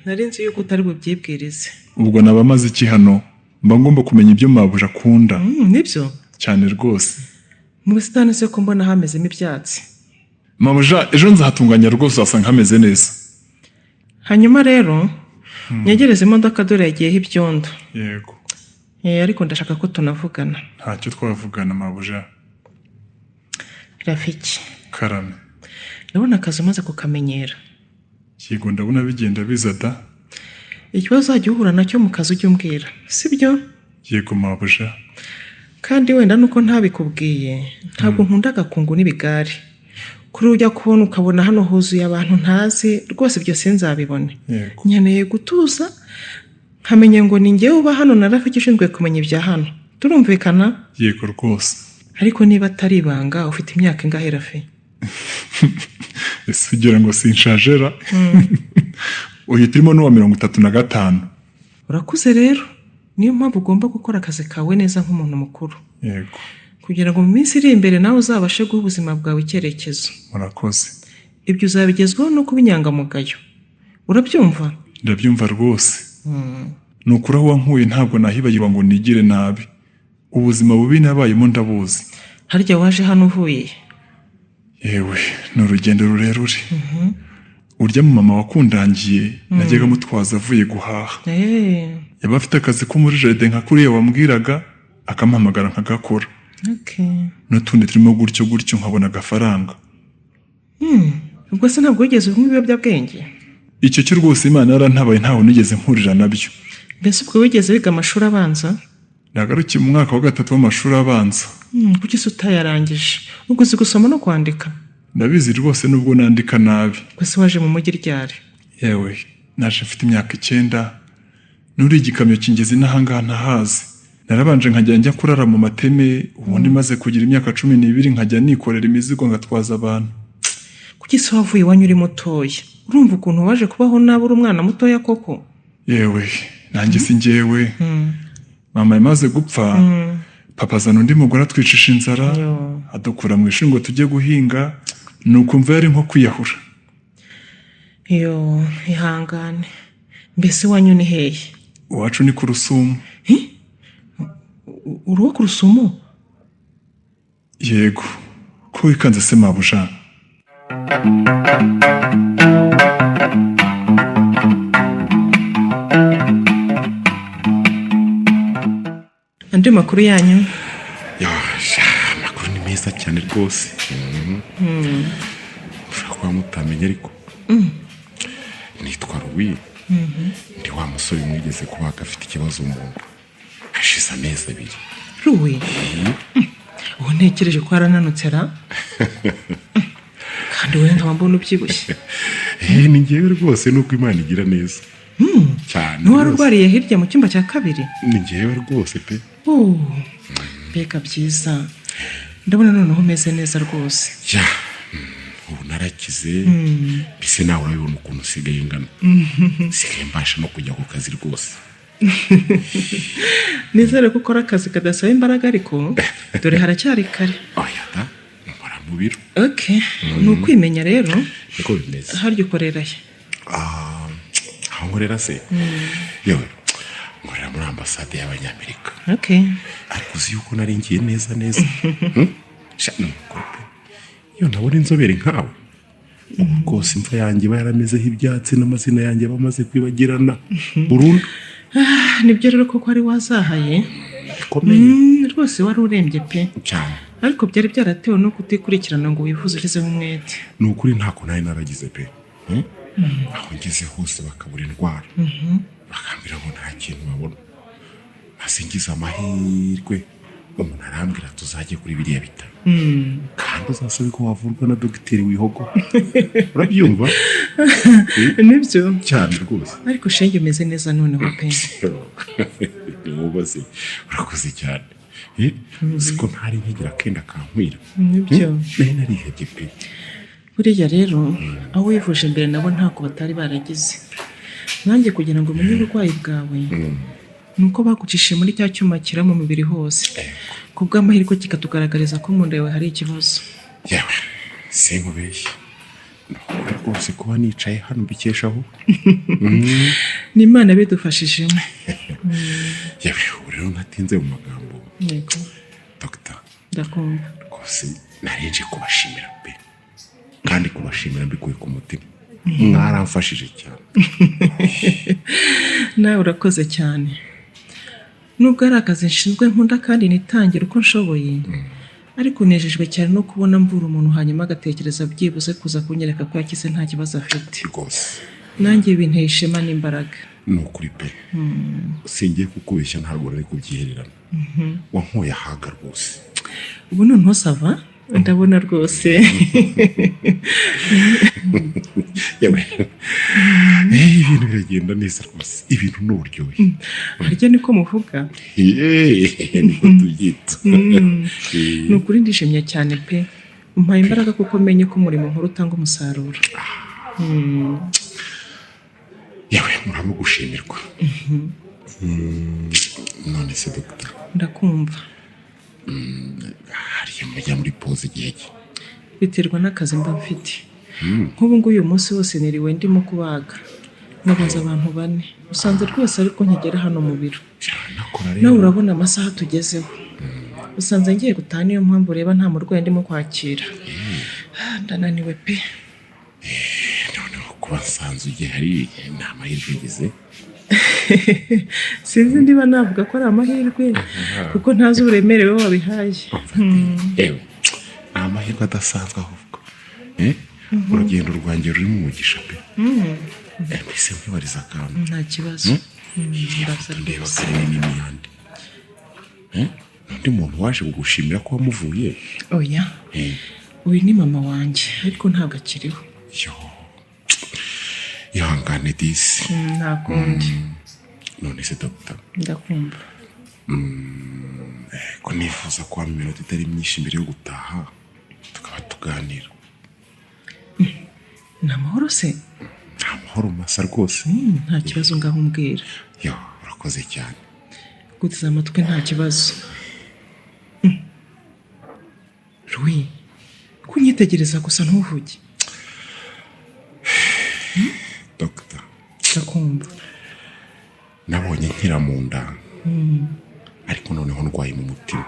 nari nzi yuko utari bubyibwirize. Ubwo nabamaze iki hano? Mba ngomba kumenya ibyo mabuja akunda. Nibyo? Cyane rwose. Mu busitani se ko mbona hamezemo ibyatsi. Mabuja ejo nzahatunganya rwose wasanga hameze neza. Hanyuma rero nyegereze imodoka dore yagiyeho ibyondo. Yego. Ariko ndashaka ko tunavugana. Ntacyo twavugana mabuja. Rafiki. Karame. Ndabona akazi umaze kukamenyera. Yego ndabona bigenda biza da. Ikibazo uzajya uhura nacyo mu kazi ujye umbwira, sibyo? Yego mabuja. Kandi wenda nuko ntabikubwiye, ntabwo nkunda agakungu n'ibigari. Kuri ujya kubona ukabona hano huzuye abantu ntazi, rwose ibyo sinzabibone. Yego. Nkeneye gutuza, nkamenye ngo ni njyewe uba hano na Rafiki ushinzwe kumenya ibya hano. Turumvikana? Yego rwose. Ariko niba atari ibanga ufite imyaka ingahe Rafi? Ese ugira ngo sinshajera? Uyu turimo n'uwa 35. Urakuze rero. Niyo mpamvu ugomba gukora akazi kawe neza nk'umuntu mukuru. Yego. Kugira ngo mu minsi iri imbere nawe uzabashe guha ubuzima bwawe icyerekezo. Murakoze. Ibyo uzabigezwaho no kuba inyangamugayo. Urabyumva? Ndabyumva rwose. Nukuri aho wankuye ntabwo nahibagirwa ngo nigire nabi. Ubuzima bubi nabayemo ndabuzi. Harya waje hano uvuye? Yewe ni urugendo rurerure. Urya mu mama wakundangiye najyaga mutwaza avuye guhaha. Yaba afite akazi ko muri jardin nka kuriya wambwiraga akampamagara nkagakora. N'utundi turimo gutyo nkabona agafaranga. Ubwo se ntabwo wigeze unywa ibiyobyabwenge? Icyo cyo rwose Imana yarantabaye ntaho nigeze mpurira nabyo. Mbese ubwo wigeze wiga amashuri abanza? Nagarukiye mu mwaka wa 3 w'amashuri abanza. Kuki se utayarangije? Ubwo uzi gusoma no kwandika? Ndabizi rwose nubwo nandika nabi. Gusa waje mu mujyi ryari? Yewe naje mfite imyaka 9. Nuri igikamyo kingeze n'ahangaha ntahazi. Narabanje njya kurara mu mateme, ubundi maze kugira imyaka 12 nkajya nikorera imizigo ngatwaza abantu. Kuki se wavuye wanyu uri mutoya? Urumva ukuntu waje kubaho nabi uri umwana mutoya koko? Yewe nanjye si njyewe. Mama yamaze gupfa. Papa azana undi mugore atwicisha inzara. Adukura mu ishuri ngo tujye guhinga. Nukumva yari nko kwiyahura. Ihangane. Mbese wanyu ni hehe? Uwacu ni ku Rusumo. Uruwo ku Rusumo? Yego. Ko wikanze se mabuja? Andi makuru yanyu? Amakuru ni meza cyane rwose. Ushobora kuba mutamenya ariko nitwa Louis. Ndi wa musore mwigeze kuba agafite ikibazo mu nda hashize amezi 2. Louis? Ubu ntekereje ko arananutse ra? Kandi wowe nkaba mbona ubyibushye. Ni njyewe rwose nuko Imana igira neza. cyane ntiwari urwariye hirya mu cyumba cya kabiri? ni njyewe rwose pe. Mbega byiza, ndabona noneho umeze neza rwose. ya ubu narakize mbese nawe urabibona ukuntu usigaye ingana. sigaye mbasha no kujya ku kazi rwose. Nizere ko ukora akazi kadasaba imbaraga ariko dore haracyari kare. oya da nkora mu biro. ni ukwimenya rero. niko bimeze. harya ukorera he? aho nkorera se yewe nkorera muri ambasade y'abanyamerika. ariko uzi yuko nari ngiye neza neza. iyo nabona inzobere nkawe ubu rwose imva yanjye iba yaramezeho ibyatsi n'amazina yanjye aba amaze kwibagirana burundu. nibyo rero koko wari wazahaye bikomeye rwose, wari urembye pe cyane. ariko byari byaratewe no kutikurikirana ngo wivuze ugezeho umwete. ni ukuri ntako nari naragize pe. aho ngeze hose bakabura indwara bakambwira ngo nta kintu babona. asingiza amahirwe umuntu arambwira tuzajye kuri biriya bitaro kandi uzasabe ko wavurwa na dogiteri wihogo. urabyumva? nibyo cyane rwose. ariko shenge umeze neza noneho pe. niwubaze urakoze cyane. uziko ntari nkigira akenda kankwira. nibyo nari narihebye pe. buriya rero aho wivuje mbere nabo ntako batari baragize. nanjye kugira ngo umenye uburwayi bwawe nuko bagucishije muri cya cyuma kira mu mubiri hose, ku bw'amahirwe kikatugaragariza ko mu nda yawe hari ikibazo. yewe sinkubeshye rwose kuba nicaye hano mbikeshaho ni Imana bidufashijemo. yewe ubu rero ntatinze mu magambo. yego dogita ndakumva rwose narinje kubashimira pe, kandi kubashimira mbikuye ku mutima. mwaramfashije cyane. nawe urakoze cyane. nubwo ari akazi nshinzwe nkunda kandi nitangira uko nshoboye, ariko nejejwe cyane no kubona mvura umuntu hanyuma agatekereza byibuze kuza kunyereka ko yakize nta kibazo afite. rwose nanjye binteye ishema n'imbaraga. ni ukuri pe. singiye kukubeshya ntabwo nari kubyihererana. wankuye ahaga rwose. ubu noneho sava ndabona rwose. yewe ibintu biragenda neza rwose. ibintu ni uburyohe. harya niko muvuga? niko tubyita. ni ukuri ndishimye cyane pe. umpaye imbaraga kuko menye ko umurimo nkuru utanga umusaruro. yewe muramo gushimirwa. none se dogita ndakumva. hariya mujya muri pause igihe ki? biterwa n'akazi mba mfite. nk'ubu ngubu uyu munsi wose niriwe ndimo kubaga, nabaza abantu 4. usanze rwose ariko nkigera hano mu biro. nawe urabona amasaha tugezeho. usanze ngiye gutaha, niyo mpamvu ureba nta murwayi ndimo kwakira. ndananiwe pe. noneho kuba nsanze ugiye hari ni amahirwe ngize. sinzi niba navuga ko ari amahirwe kuko ntazi uburemere we wabihaye. yewe ni amahirwe adasanzwe ahubwo. urugendo rwanjye rurimo umugisha pe. mbese nkwibariza akantu. nta kibazo. ndeba karere n'imiyandi. undi muntu waje kugushimira ko wamuvuye? oya, uyu ni mama wanjye ariko ntabwo akiriho. ihangane disi. nta kundi. none se dogita ndakumva. ko nifuza kuba mu minota itari myinshi mbere yo gutaha tukaba tuganira. ni amahoro se? nta mahoro masa rwose. nta kibazo ngaho umbwira. urakoze cyane. guteze amatwi nta kibazo. Louis, kunyitegereza gusa ntuvuge. dogita ndakumva. nabonye nkira mu nda ariko noneho ndwaye mu mutima.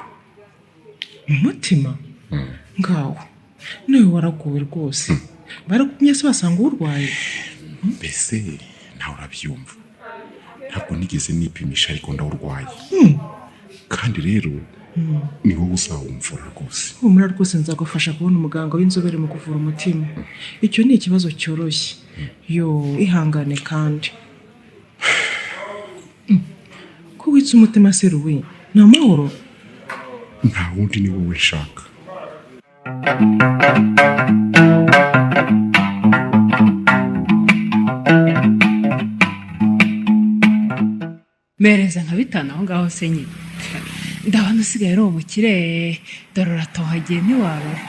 mu mutima? ngaho nawe waraguwe rwose. baragumye se basanga urwaye? mbese nawe urabyumva. ntabwo nigeze nipimisha ariko ndawurwaye. kandi rero ni wowe uzawumvura rwose. humura rwose nzagufasha kubona umuganga w'inzobere mu kuvura umutima. icyo ni ikibazo cyoroshye. ihangane kandi. ko witse umutima se Louis, ni amahoro? nta wundi ni wowe nshaka. mereza nka 5 aho ngaho se nyine ndabona usigaye ari umukire dore uratohagiye ntiwarora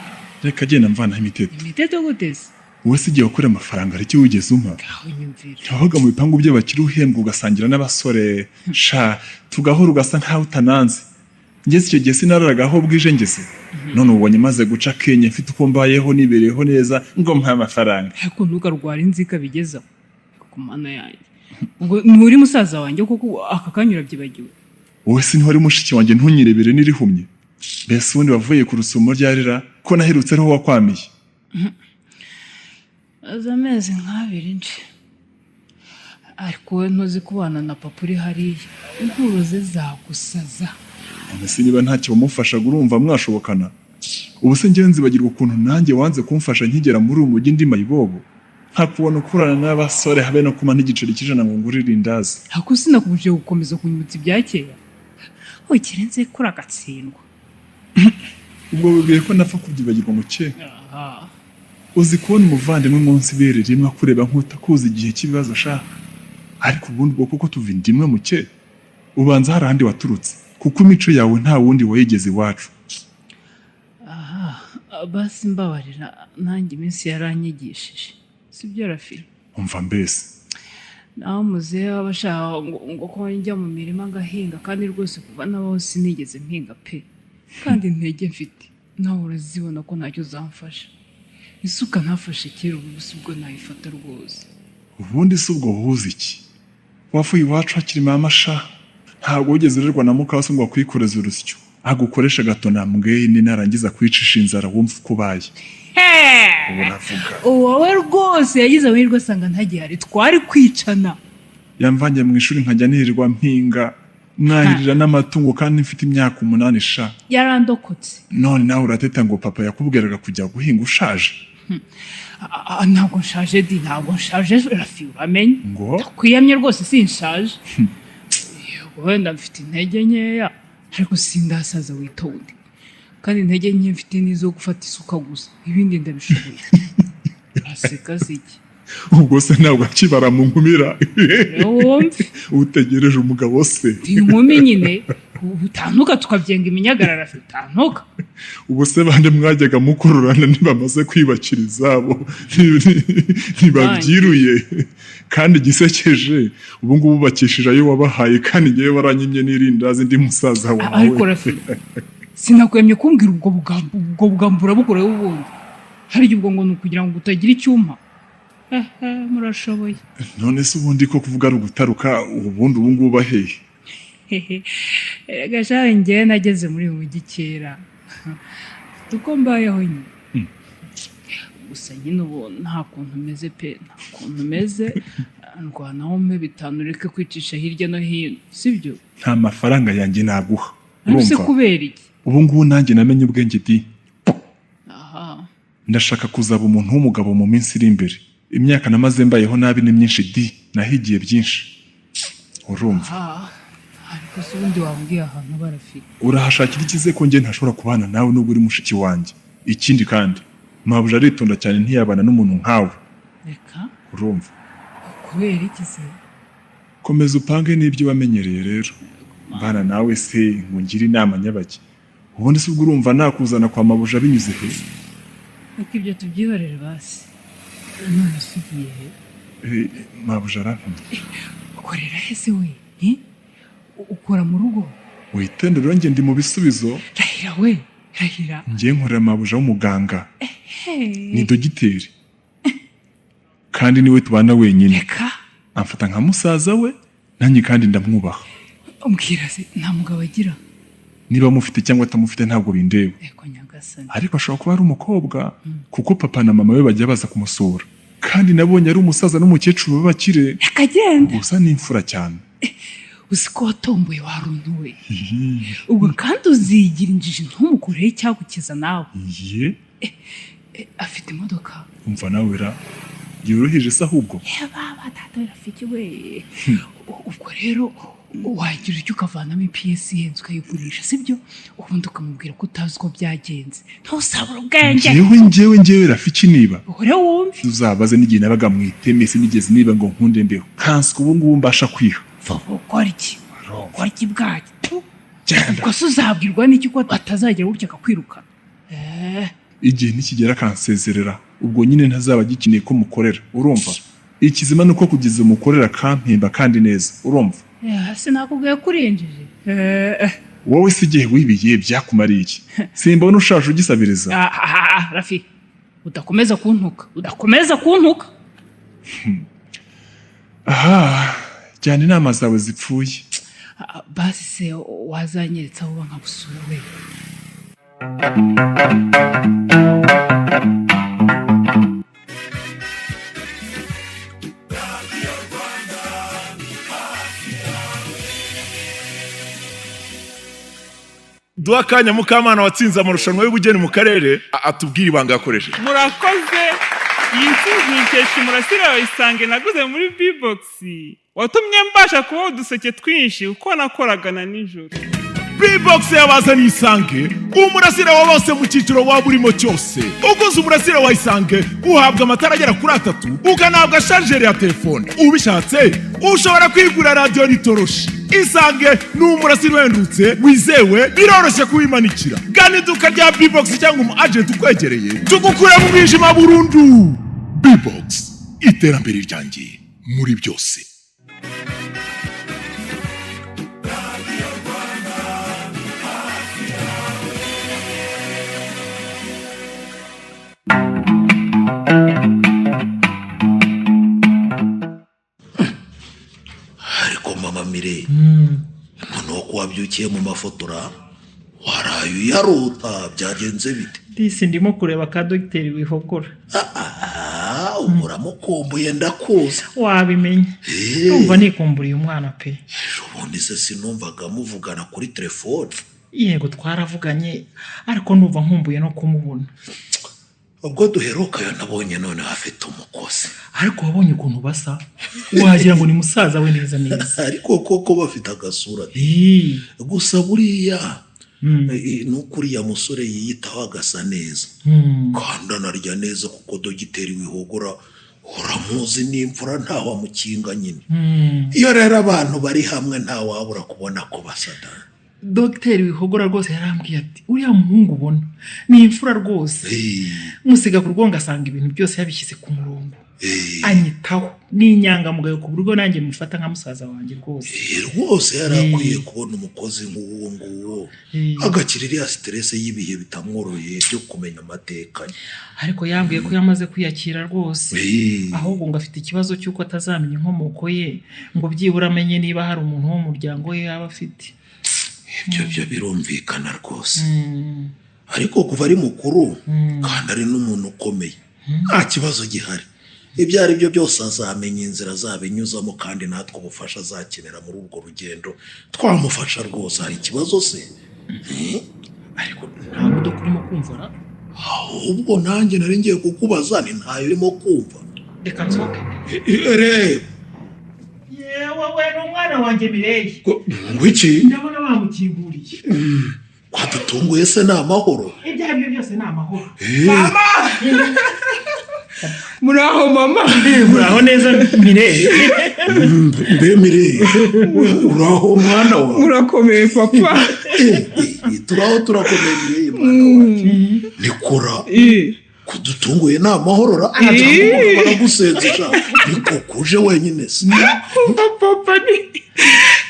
reka genda mvana imiteto guteze wowe se igihe wakora amafaranga ariko wigeze umpa ntahoga mu bipangu by'abakiri uhembwa ugasangira n'abasore sha tugahora ugasa nkaho utananze ngeze icyo gihe sinararaga aho bwije ngeze none ubonye maze guca kenye mfite uko mbayeho nibereyeho neza ngo mpa amafaranga ariko ntugarwara inzika bigezaho ku mana yanjye ngo nturi musaza wanjye kuko aka kanyura byibagiwe wowe se ntwari mushiki wanjye ntunyirebere nirihumye mbese ubundi wavuye ku rusumo ryarira ko naherutse ariho wakwamiye aza amezi nk'abiri nje ariko we ntuzi kubana na papa uri hariya inkuru ze zagusaza mbese niba ntacyo bamufashaga urumva mwashobokana ubu se njyewe nzibagirwa ukuntu nanjye wanze kumfasha nkigera muri uyu mujyi ndi mayibobo nkakubona ukurana n'abasore habe no kuma n'igiceri cy'ijana ngo ngurire indazi ako sinakubuje gukomeza kunyibutsa ibya kera ukirenze kuri agatsindwa ubwo wibwiye ko napfa kubyibagirwa mu cye uzi kubona umuvandimwe munsi bere rimwe akureba nk'utakuzi igihe cy'ibibazo ashaka ariko ubundi bwo kuko tuva indimwe mu cye ubanza hari ahandi waturutse kuko imico yawe nta wundi wayigeze iwacu basi mbabarira nanjye iminsi yaranyigishije sibyo Rafi umva mbese naho muzehe wabashaka ngo ko njya mu mirima ngahinga kandi rwose kuva nabaho sinigeze mpinga pe kandi intege mfite nawe urazibona ko ntacyo uzamfasha isuka ntafashe kera ubu ubwo nayifata rwose ubundi si ubwo wuzi iki wafuye iwacu hakiri mama sha ntabwo wigeze urerwa na mukase ngo akwikoreze urusyo agukoresha gato nambwe ni narangiza kwicisha inzara wumva uko ubaye wowe rwose yagize amahirwe asanga ntagihari twari kwicana yamvanye mu ishuri nkajya nirirwa mpinga mwahirira n'amatungo kandi mfite imyaka 8 sha yarandokotse none nawe urateta ngo papa yakubwiraga kujya guhinga ushaje ntabwo nshaje di ntabwo nshaje Rafi uramenye ngo kwiyamye rwose sinshaje wenda mfite intege nkeya ariko sindasaza witonde kandi intege nke mfite nizo gufata isuka gusa ibindi ndabishoboye aseka ziki ubwo se ntabwo akibara mu nkumira utegereje umugabo se inkumi nyine utantuka tukabyenga iminyagarara utantuka ubu se bande mwajyaga mukururana ntibamaze kwibakira izabo ntibabyiruye kandi gisekeje ubu ngubu bakishije ayo wabahaye kandi ngewe waranyimye n'irindazi ndi musaza wawe ariko Rafi sinakwemye kumbwira ubwo bugambura bukorewe ubundi hari ubwo ngo nukugira ngo utagira icyuma murashoboye none se ubundi ko kuvuga ari ugutaruka ubundi ubu ngubu bahehe erega shawe ngewe nageze muri uyu mujyi kera tuko mbayeho nyine gusa nyine ubu nta kuntu meze pe nta kuntu meze ndwanaho mpe 5 ureke kwicisha hirya no hino sibyo nta mafaranga yanjye naguha urumva kubera iki ubu ngubu nanjye namenye ubwenge di ndashaka kuzaba umuntu w'umugabo mu minsi iri imbere imyaka namaze mbayeho nabi ni myinshi di nahigiye byinshi urumva ariko se ubundi wambwiye ahantu barafite urahashakira ikize ko njye ntashobora kubana nawe nubwo uri mushiki wanjye ikindi kandi mabuje aritonda cyane ntiyabana n'umuntu nkawe reka urumva kubera iki se komeza upange n'ibyo wamenyereye rero mbana nawe se ngo ngire inama nyabaki ubundi se ubwo urumva nakuzana kwa mabuje binyuze he ariko ibyo tubyihorere basi none usigiye he mabuje arantumye ukorera hese we ukora mu rugo witende rero njye ndi mu bisubizo rahira we rahira njye nkorera mabuje w'umuganga ni dogiteri kandi niwe tubana wenyine reka amfata nka musaza we nanjye kandi ndamwubaha umbwira se nta mugabo agira niba mufite cyangwa atamufite ntabwo bindeba ariko ashobora kuba ari umukobwa kuko papa na mama we bajya baza kumusura kandi nabonye ari umusaza n'umukecuru b'abakire akagenda gusa n'imfura cyane uzi ko watomboye waruntuwe ubwo kandi uzigira injiji ntumukoreho icyagukiza nawe afite imodoka umva nawe ra yoroheje se ahubwo baba tata rafiki we ubwo rero wagira icyo ukavanamo PS yenze ukayigurisha sibyo ubundi ukamubwira ko utazi ko byagenze ntusabura ubwenge njyewe rafiki niba uhore wumve uzabaze n'igihe nabaga mu iteme sinigeze niba ngo nkunde mbeho kanswe ubu ngubu mbasha kwiha ukora iki bugoryi bwacyo ubwo se uzabwirwa n'iki ko atazagera gutya akakwirukana igihe nikigera akansezerera ubwo nyine ntazaba gikeneye ko mukorera urumva ikizima nuko kugeza umukorera kampemba kandi neza urumva sinakubwiye kurinjije wowe se igihe wibiye byakumariye iki simbona ushaje ugisabiriza Rafi udakomeza kuntuka aha jyana inama zawe zipfuye basi se wazanyeretsa vuba nkagusura we duha akanya Mukamana watsinze amarushanwa y'ubugeni mu karere atubwira ibanga yakoresheje. Murakoze. Iyi ntsinzi nkesha umurasire wa Isange naguze muri B-Box watumye mbasha kubaho uduseke twinshi uko nakoraga na nijoro. B-Box yabazaniye Isange umurasire wa bose mu cyiciro waba urimo cyose. Uguze umurasire wa Isange uhabwa amatara agera kuri 3 ukanabwa charger ya telefone. Ubishatse ushobora kwigura radio n'itoroshi. Isange ni umurasire wendutse wizewe biroroshye kubimanikira. Gana iduka rya B-Box cyangwa umu agent ukwegereye tugukura mu mwijima burundu. B-Box iterambere ryanjye muri byose. ariko mama Mire noneho ko wabyukiye mu mafotora waraye uyarota byagenze bite? Disi ndimo kureba ka dogiteri wihogora. Uramukumbuye ndakuza. Wabimenye. Numva nikumburiye umwana pe. Ubundi se sinumvaga muvugana kuri telefone. Yego twaravuganye ariko numva nkumbuye no kumubona. Ubwo duheruka yo nabonye none afite umukozi. Ariko wabonye ukuntu basa wagira ngo ni musaza we neza neza. Ariko koko bafite agasura. Gusa buriya nukuri ya musore yiyitaho agasa neza. Kandi anarya neza kuko dogiteri wihogora uramuzi n'imfura ntawa mukinga nyine. Iyo rero abantu bari hamwe ntawabura kubona ko basada. Dogiteri wihogora rwose yarambwiye ati uriya muhungu ubona ni imfura rwose. Musiga kurwonga asanga ibintu byose yabishyize ku murongo. Anyitaho n'inyangamugayo ku buryo nanjye mufata nka musaza wanjye rwose. Rwose yarakwiye kubona umukozi nk'uwo nguwo agakirira stress y'ibihe bitamworoye byo kumenya amateka. Ariko yambwiye ko yamaze kwiyakira rwose. Ahubwo ngo afite ikibazo cy'uko atazamenya inkomoko ye ngo byibura amenye niba hari umuntu wo mu muryango we yaba afite. Ibyo birumvikana rwose. Ariko kuva ari mukuru kandi ari n'umuntu ukomeye nta kibazo gihari. Ibyo ari byo byose azamenya inzira zabinyuzamo kandi natwe ubufasha azakenera muri urwo rugendo twamufasha rwose. Hari ikibazo se? Ariko nta mudo kurimo kumva. Ahubwo nanjye nari ngiye kukubaza ni ntayo urimo kumva. Reka nsoke. Reba yewe we n'umwana wanjye Mireye. Ngwiki? Ndabona bamukinguriye. Kwadutunguye se ni amahoro? Ibyo ari byo byose ni amahoro. Mama! Muraho mama. Muraho neza Mireye. Mbe Mireye. Uraho mwana wa? Murakomeye papa. Turakomeye Mireye mwana wa. Nikora. Kudutunguye ni amahoro ra. Baragusenza. Niko kuje wenyine se. Papa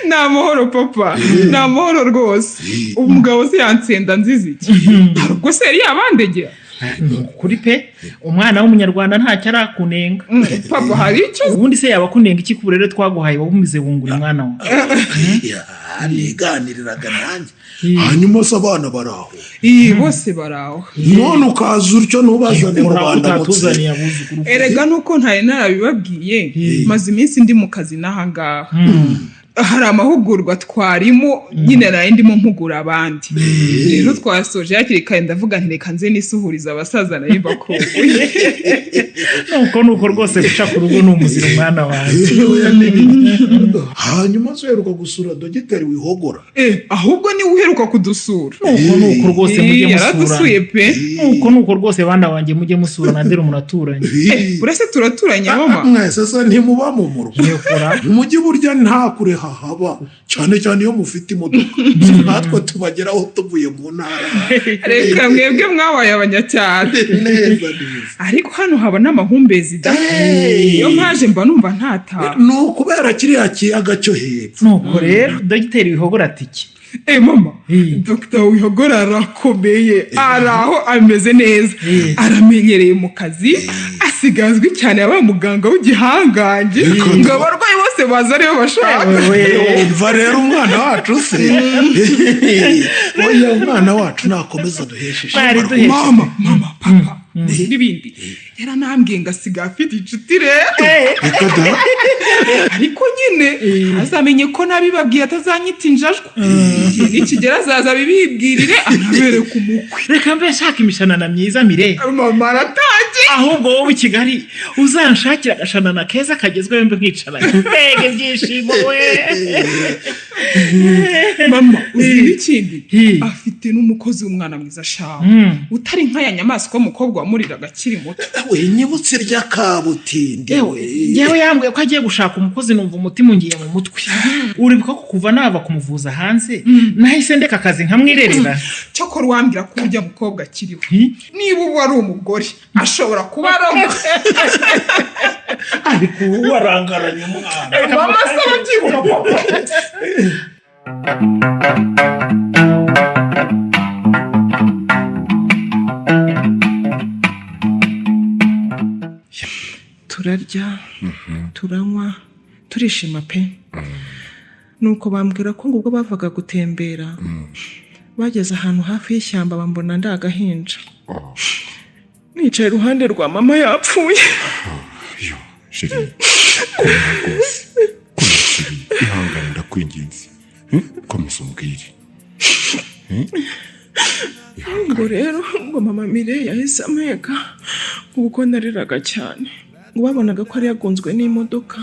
ni amahoro papa. Ni amahoro rwose. Umugabo se yansenda nziza iki? Ntabwo se yari yabandegera. Kuri pe umwana w'umunyarwanda ntacyo arakunenga. Papa hari icyo ubundi se yaba kunenga iki ku burere twaguhaye wabumize wungura umwana wa. Niganiriraga nanjye. Hanyuma se abana baraho? Bose baraho. None ukaza utyo ntubazane mu Rwanda utuzaniye abuzukuru. Erega nuko ntari narabibabwiye maze iminsi ndi mu kazi n'ahangaha. Hari amahugurwa twarimo nyine nari ndimo mpugura abandi. Rero twasoje hakiri kare ndavuga nti reka nze nisuhuriza abasaza nayo bakumbuye. Nuko rwose guca ku rugo n'umuzira umwana wanjye. Hanyuma uheruka gusura dogiteri wihogora? Ahubwo ni uheruka kudusura. Nuko rwose mujye musura. Yaradusuye pe. Nuko rwose bana wanjye mujye musura na dero muraturanye. Urase turaturanye mama. Mwese se ntimuba mu murwa. Mujye burya nta kure ha. ntahaba cyane cyane iyo mufite imodoka natwe tubageraho tuvuye mu ntara reka mwebwe mwabaye abanyacyaro neza ariko hano haba n'amahumbezi da iyo mpaje mba numva ntataha ni ukubera kiriya kiyaga cyo hepfo nuko rero dogiteri Wihogora ati iki mama Dr. Wihogora arakomeye araho ameze neza aramenyereye mu kazi asigazwe cyane aba muganga w'igihangange ngo abarwayi bose baza ariyo bashaka umva rero umwana wacu se oya umwana wacu nakomeza duhesheje mama papa n'ibindi yaranambwiye ngo asiga afite inshuti rero ariko nyine azamenye ko nabibabwiye atazanyita injajwa nikigera azaza bibibwirire anabere ku mukwe reka mbe nshaka imishanana myiza mire mama aratangiye ahubwo wowe i Kigali uzanshakira agashanana keza kagezweho mbe nkicaranye mbega ibyishimo we mama uzi n'ikindi afite n'umukozi w'umwana mwiza shaho utari nk'aya nyamaswa w'umukobwa wamuriraga akiri muto we nyibutse rya kabutinde we yewe yambwiye ko agiye gushaka umukozi numva umutima ungiye mu mutwe uribuka ko kuva nava kumuvuza hanze nahise ndeka akazi nkamwirerera cyokora wambwira ko urya mukobwa akiriho niba ubu ari umugore ashobora kuba ari ariko warangaranye umwana mama saba byibuka papa turarya turanywa turishima pe nuko bambwira ko ngubwo bavaga gutembera bageze ahantu hafi y'ishyamba bambona ndagahinja nicaye iruhande rwa mama yapfuye yo sheri komera rwose sheri ihangane ndakwinginze komeza umbwire ngo rero ngo mama Mire yahise ameka kuko nariraga cyane ngo babonaga ko ari yagonzwe n'imodoka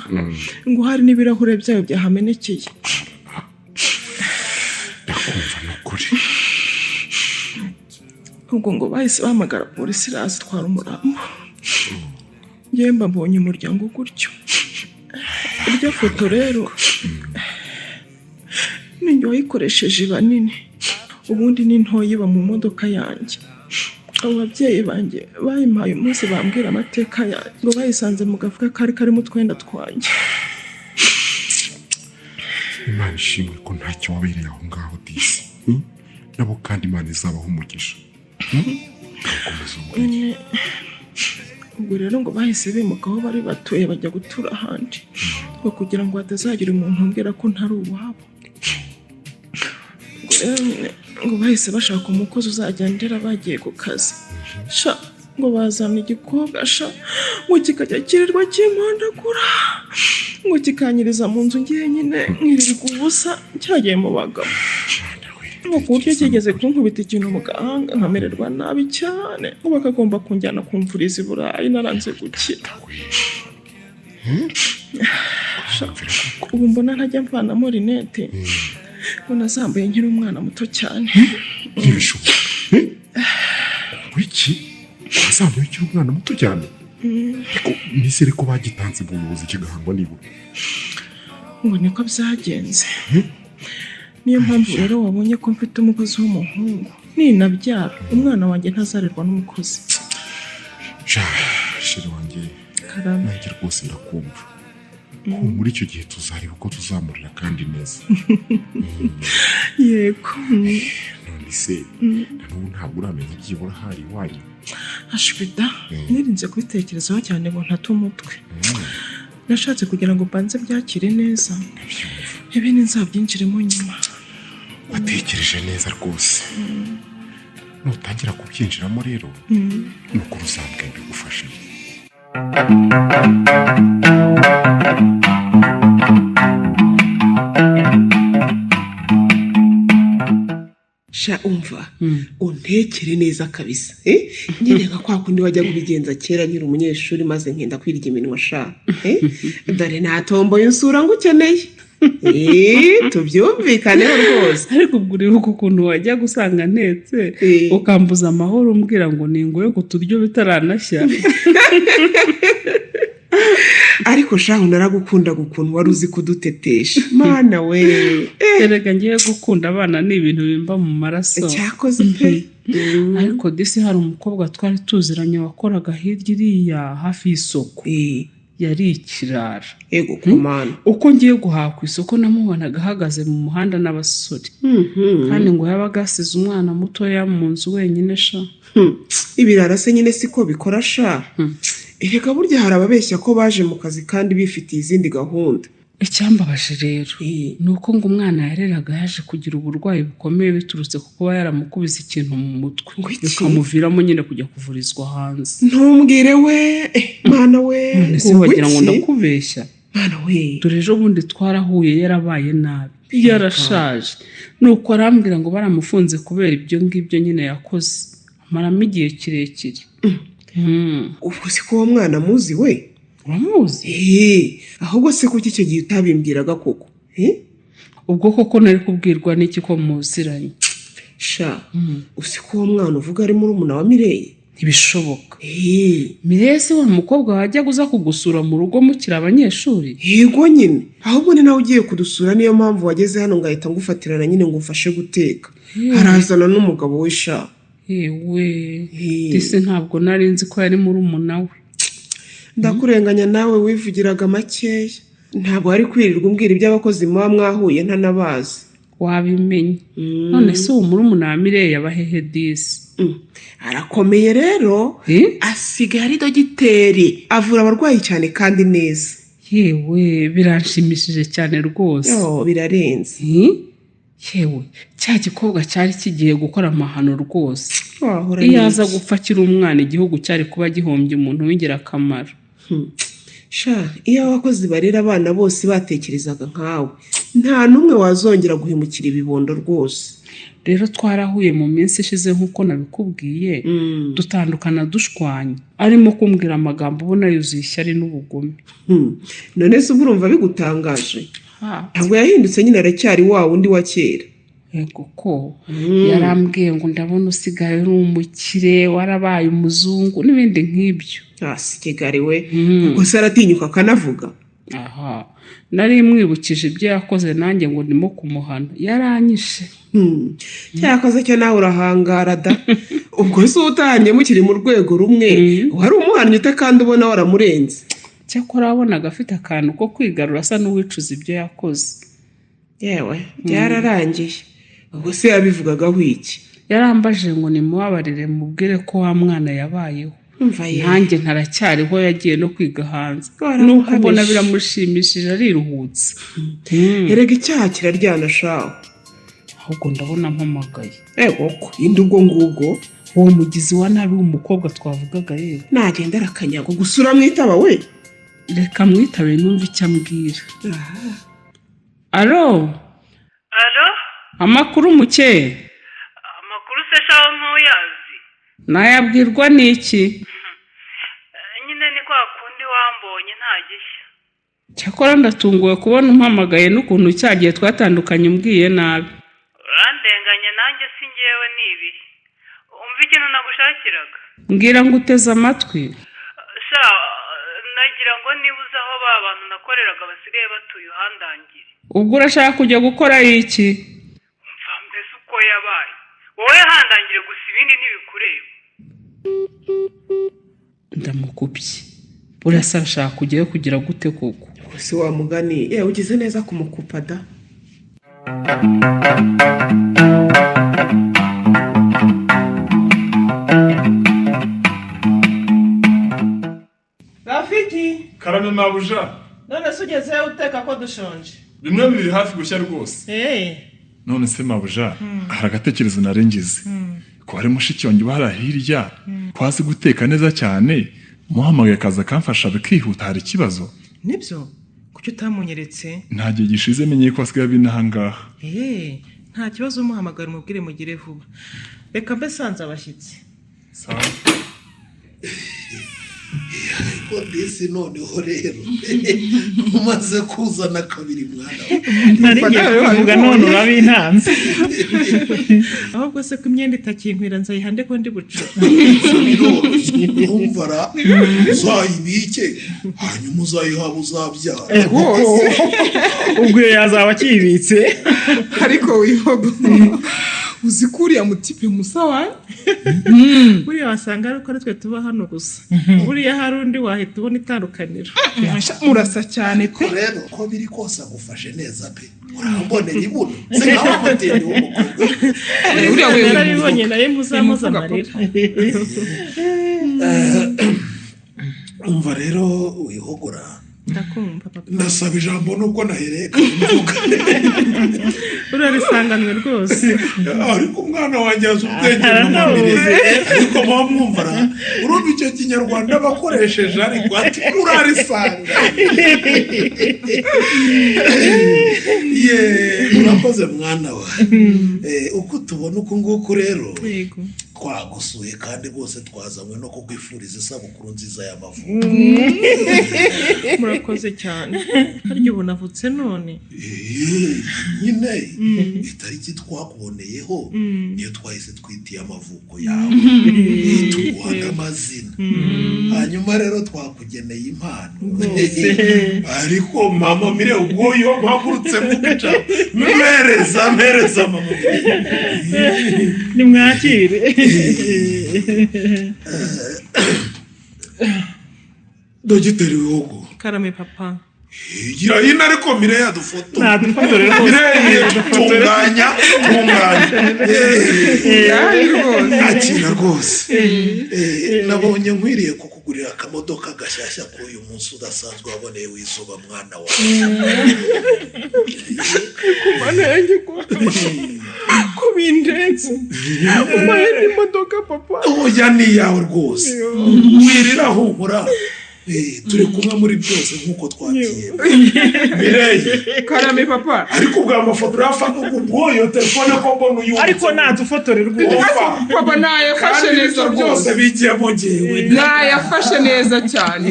ngo hari n'ibirahure byayo byahamenekeye ndakumva n'ukuri ubwo ngo bahise bahamagara polisi iraza itwara umurambo yewe mbabonye umuryango gutyo iryo foto rero ninjye wayikoresheje iba nini ubundi ni ntoya iba mu modoka yanjye abo babyeyi banjye bayimpaye umunsi bambwira amateka yanjye ngo bayisanze mu gafuka kari karimo utwenda twanjye Imana ishimwe ko ntacyo wabereye aho ngaho disi nabo kandi Imana izabaho umugisha ubwo rero ngo bahise bimuka aho bari batuye bajya gutura ahandi ngo kugira ngo hatazagira umuntu umbwira ko ntari uwabo ngo bahise bashaka umukozi uzagendera bagiye ku kazi sha ngo bazana igikobwa sha ngo kikajya kirirwa kimpondagura ngo kikanyiriza mu nzu njyenyine nkirirwa ubusa cyagiye mu bagabo ngo ku buryo kigeze kunkubita ikintu mu gahanga nkamererwa nabi cyane ngo bakagomba kunjyana kumvuriza i Burayi naranze gukira ubu mbona ntajya mvanamo rinete ngo nazambaye nkiri umwana muto cyane wiki wazambaye ukiri umwana muto cyane ariko nizere ko bagitanze mu buyobozi kigahangwa nibura ngo niko byagenze niyo mpamvu rero wabonye ko mfite umukozi w'umuhungu ninabyara umwana wanjye ntazarerwa n'umukozi sheri wanjye karame nanjye rwose ndakumva muri icyo gihe tuzareba uko tuzamurira kandi neza yego none se n'ubu ntabwo uramenya byibura hari iwanyu ashwida nirinze kubitekerezaho cyane ngo ntate umutwe nashatse kugira ngo mbanze byakire neza ibindi nzabyinjiremo nyuma watekereje neza rwose nutangira kubyinjiramo rero nuko uzambwe mbigufashe sha umva untekere neza kabisa nyereka kwa kundi wajya kubigenza kera nyiri umunyeshuri maze nkenda kwirya iminwa sha dore natomboye insura ngo ukeneye tubyumvikaneho rwose ariko ubwo uribuka ukuntu wajya gusanga ntetse ukambuza amahoro umbwira ngo ningoye ku turyo bitaranashya ariko shaho naragukunda ukuntu wari uzi kudutetesha mana we erega ngiye gukunda abana ni ibintu bimba mu maraso cyakoze pe ariko disi hari umukobwa twari tuziranye wakoraga hirya iriya hafi y'isoko yari ikirara ego kumana uko ngiye guhaha ku isoko namubonaga ahagaze mu muhanda n'abasore kandi ngo yabaga asize umwana mutoya mu nzu wenyine sha ibirara se nyine siko bikora sha erega burya hari ababeshya ko baje mu kazi kandi bifitiye izindi gahunda. Icyambabaje rero ni uko ngo umwana yareraga yaje kugira uburwayi bukomeye biturutse ku kuba yaramukubise ikintu mu mutwe bikamuviramo nyine kujya kuvurizwa hanze. Ntumbwire we mwana we ese wagira ngo ndakubeshya mwana we dore ejo bundi twarahuye yarabaye nabi yarashaje nuko arambwira ngo baramufunze kubera ibyo ngibyo nyine yakoze amaramo igihe kirekire. Ubwo si ko uwo mwana muzi we uramuzi? Ahubwo se kuki icyo gihe utabimbwiraga koko? Ubwo koko nari kubwirwa n'iki ko muziranye? Sha usi ko uwo mwana uvuga ari murumuna wa Mireye? Ntibishoboka. Mireye se wa mukobwa wajya guza kugusura mu rugo mukira abanyeshuri? Yego nyine ahubwo ni nawe ugiye kudusura niyo mpamvu wageze hano ngahita ngufatirana nyine ngo ufashe guteka. Harazana n'umugabo we sha. Yewe dise ntabwo nari nzi ko yari murumuna we. Ndakurenganya nawe wivugiraga makeya. Ntabwo ari kwirirwa umbwira iby'abakozi muba mwahuye ntanabazi. Wabimenye. None se uwo murumuna wa Mireye yabahehe disi? Arakomeye rero asigaye ari dogiteri avura abarwayi cyane kandi neza. Yewe biranshimishije cyane rwose. Birarenze. Yewe cya gikobwa cyari kigiye gukora amahano rwose. Iyo aza gupfakira umwana igihugu cyari kuba gihombye umuntu w'ingirakamaro. Sha iyo abakozi barera abana bose batekerezaga nkawe nta numwe wazongera guhemukira ibibondo rwose. Rero twarahuye mu minsi ishize nkuko nabikubwiye dutandukana dushwanye arimo kumbwira amagambo ubona yuzuye ishyari n'ubugome. None se urumva bigutangaje? Ntabwo yahindutse nyine aracyari wa wundi wa kera. Yego ko yarambwiye ngo ndabona usigaye uri umukire warabaye umuzungu n'ibindi nk'ibyo. Kigari we ubwo se aratinyuka akanavuga? Nari mwibukije ibyo yakoze nanjye ngo ndimo kumuhana yaranyishe. Cyakoze cyo nawe urahangara da. Ubwo se utahanye mukiri mu rwego rumwe wari umuhannye ute kandi ubona waramurenze? Cyakora wabonaga afite akantu ko kwigarura asa n'uwicuza ibyo yakoze. Yewe byararangiye. Ubwo se yabivugagaho iki? Yarambaje ngo nimubabarire mubwire ko wa mwana yabayeho. Nanjye ntaracyariho yagiye no kwiga hanze. Nuko ubona biramushimishije ariruhutse. Erega icyaha kiraryana shaho. Ahubwo ndabona mpamagaye. Ko indi ubwo ngubwo uwo mugizi wa nabi w'umukobwa twavugaga yewe. Nagenda arakanyago gusura mwitaba we. Reka mwitabe numva icyo ambwira. Alo? Alo? Amakuru muke? Amakuru se shaho ntuyazi? Nayabwirwa n'iki? Nyine ni kwa kundi wambonye nta gishya. Cyakora ndatunguwe kubona umpamagaye n'ukuntu cyagiye twatandukanye umbwiye nabi. Urandenganye nanjye si ngewe nibi. Umva ikintu nagushakiraga. Mbwira ngo uteze amatwi. Sha nagira ngo nibuze aho ba bantu nakoreraga basigaye batuye uhandangire. Ubwo urashaka kujya gukora iki? Mva mbese uko yabaye. Wowe handangire gusa ibindi ntibikureba. Ndamukubye. Burasa arashaka kujyayo kugira gute koko? Si wa mugani ugize neza kumukupa da. Rafiki Karame mabuja. none se ugezeyo uteka ko dushonje? Bimwe biri hafi gushya rwose. None se mabuja hari agatekerezo narengize. Ko hari mushiki wanjye bahara hirya kwazi guteka neza cyane muhamagaye akaza kamfasha bikihuta hari ikibazo. Nibyo kuki utamunyeretse? Nta gihe gishize menye ko asigaye binahangaha. Nta kibazo umuhamagara umubwire mugire vuba. Reka mbe sanze abashyitsi. Sawa. ariko ndetse noneho rero umaze kuzana kabiri mwana nari ngiye kuvuga none urabintanze ahubwo se ko imyenda itakinkwira nzayihande ko ndi buca umvara uzayibike hanyuma uzayihaba uzabyara ubwo yazaba akibitse ariko wihogo uzi ko uriya mutipe musawa buriya wasanga ari uko ari twe tuba hano gusa buriya hari undi wahita ubona itandukaniro murasa cyane pe rero ko biri kose agufashe neza pe urambonera ibuno se nkaho hoteli w'umukobwa uriya we narabibonye naye muzamuza amarira umva rero wihogora ndakumva papa ndasaba ijambo nubwo nahereka mvuga urarisanganwe rwose ariko umwana wanjye azi ubwenge n'umubiri ariko mwumvara urumva icyo kinyarwanda bakoresheje ariko ati urarisanga urakoze mwana wa uko tubona uku nguku rero twagusuye kandi rwose twazanywe no kukwifuriza isabukuru nziza y'amavuko murakoze cyane harya ubu navutse none nyine itariki twakuboneyeho niyo twahise twitiye amavuko yawe tuguha n'amazina hanyuma rero twakugeneye impano ariko mama mire ubwo iyo mpagurutse muca mpereza mama nimwakire dogiteri w'ihugu karame papa gira hino ariko mire yadufoto nadufotorere tunganya akina rwose nabonye nkwiriye kukugurira akamodoka gashyashya kuri uyu munsi udasanzwe waboneye w'izuba mwana wawe kumana yanjye ko bindenze umpaye n'imodoka papa oya ni iyawe rwose wirira humura turi kumwe muri byose nk'uko twagiye Mireye karame papa ariko ubwo amafoto urafata ubwoyo telefone ko mbona uyu ariko nadufotore rwose papa nayafashe neza rwose byose bigiyemo ngewe nayafashe neza cyane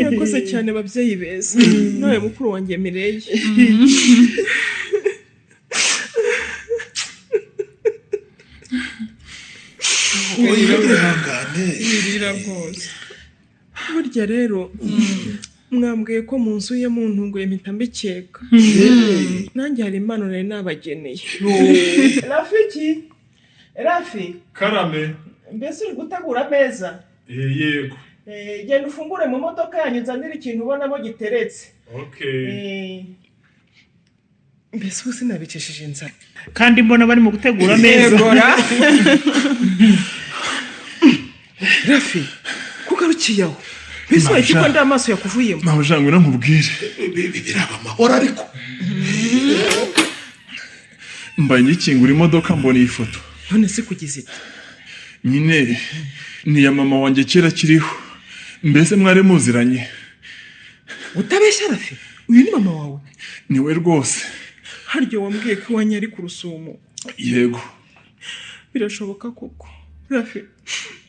yakoze cyane babyeyi beza nawe mukuru wanjye Mireye wirira rwose burya rero mwambwiye ko mu nzu ye muntunguye mpita mbikeka nanjye hari impano nari nabageneye Rafi karame mbese uri gutegura ameza yego genda ufungure mu modoka yanyu nzanire ikintu ubonamo giteretse mbese ubu sinabicishije inzara kandi mbona bari mu gutegura ameza Rafi kugarukiye aho mbese wahita ko ndi amaso yakuvuyemo nawe jangwe nkubwire biraba amahoro ariko mbaye ngikingura imodoka mbona iyi foto none se kugize iti nyine ni ya mama wanjye kera kiriho mbese mwari muziranye utabeshya Rafi uyu ni mama wawe niwe rwose harya wambwiye ko iwanyu ari ku Rusumo yego birashoboka koko Rafi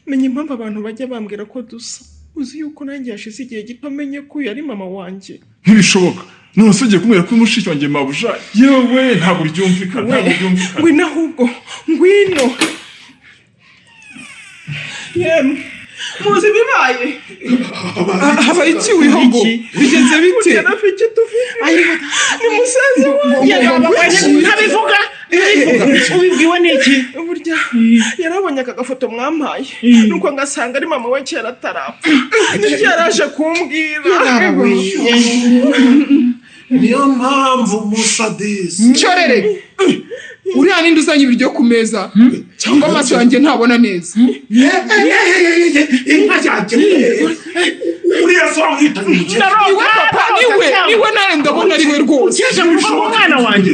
menya impamvu abantu bajya bambwira ko dusa uzi yuko nanjye yashize igihe gito amenye ko uyu ari mama wanjye ntibishoboka none se ugiye kumwera ko mushiki wanjye mabuja yewe ntabwo byumvikana ngwino ahubwo ngwino yemwe muzi bibaye habaye iki wihogo bigenze bite ni musaza wanjye ntabivuga ubibwiwe n'iki burya yarabonye aka gafoto mwampaye nuko ngasanga ari mama we kera atarapfa nibyo yaraje kumbwira niyo mpamvu musadisi nshorere uriya ninde uzanye ibiryo ku meza cyangwa amaso yanjye ntabona neza inka yanjye uriya so wamwitanye niwe papa niwe nawe ndabona ari we rwose cyeje mu mwana wanjye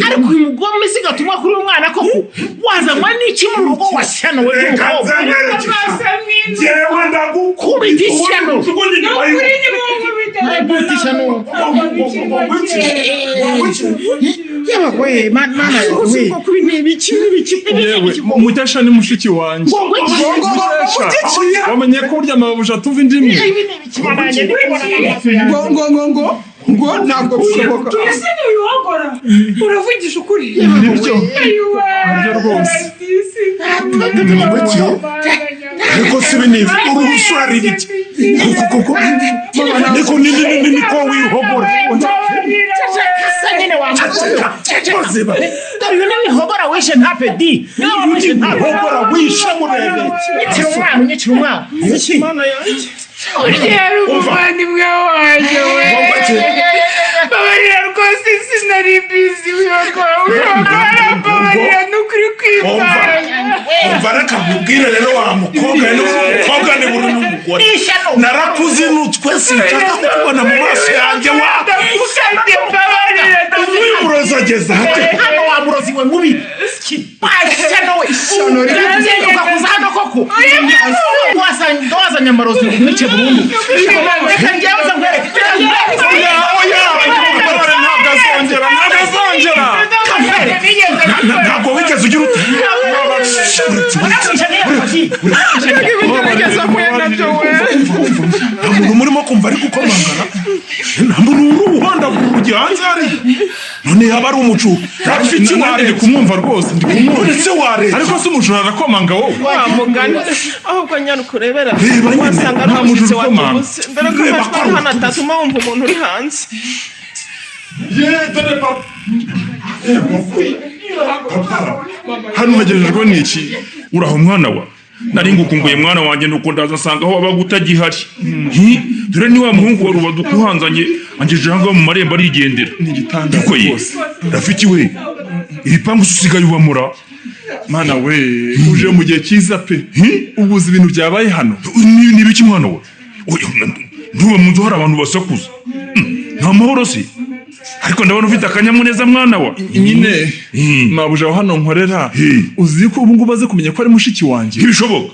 ariko uyu mugome sigatuma kuri uyu mwana koko wazanywa n'iki mu rugo washyano we jewe ndagukubita ishyano gutisha no yabagoye mana we yewe Mukesha ni mushiki wanjye wamenye ko burya amabuja atuva indimi ngo ntabwo bishoboka uravugisha ukuri nibyo rwose ariko si binivi urusura ririki kuko niko niko wihogora Ziba. Dariyo n'ibihogora wishe nta pedi. Wishe nta hogora wishe murebe. Nyicira umwana. Imana yanjye. Uryeru umuvandimwe wanjye we. Babarira rwose sinari bizi babarira n'ukuri kwivanga. Umva reka nkubwire rero wa mukobwa n'umukobwa ni buri n'umugore. Narakuzinutswe sinshaka kukubona mu maso yanjye wa. Umurozi ageze hano wa murozi we mubi kibasha no ishono ryagiye kuza hano koko wazanye amarozi umwice burundu reka njyaza nkwereke ntabwo wigeze ugira uti nta muntu murimo kumva ari gukomangana nta muntu uruhondagura urugi hanze hari none yaba ari umucu rafiki ndi kumwumva rwose ndi kumwumva uretse wareba ariko si umucu arakomanga wowe wamugana ahubwo nyana ukurebera reba wasanga ari umushyitsi watubuse dore ko amajwi hano atatuma wumva umuntu uri hanze hano hagejejwe n'iki uraho mwana wa nari ngukumbuye mwana wanjye nuko ndaza nsanga aho wabaga utagihari dore ni wa muhungu wa ruba dukuhanzanye angejeje ahangaha mu marembo arigendera n'igitanda rwose rafiki we ibipangu usigaye ubamura mana we uje mu gihe cyiza pe ubuze ibintu byabaye hano ni biki mwana we ntuba mu nzu hari abantu basakuza nta mahoro se ariko ndabona ufite akanyamuneza mwana wa nyine mabuja wa hano nkorera uzi ko ubu ngubu aze kumenya ko ari mushiki wanjye ntibishoboka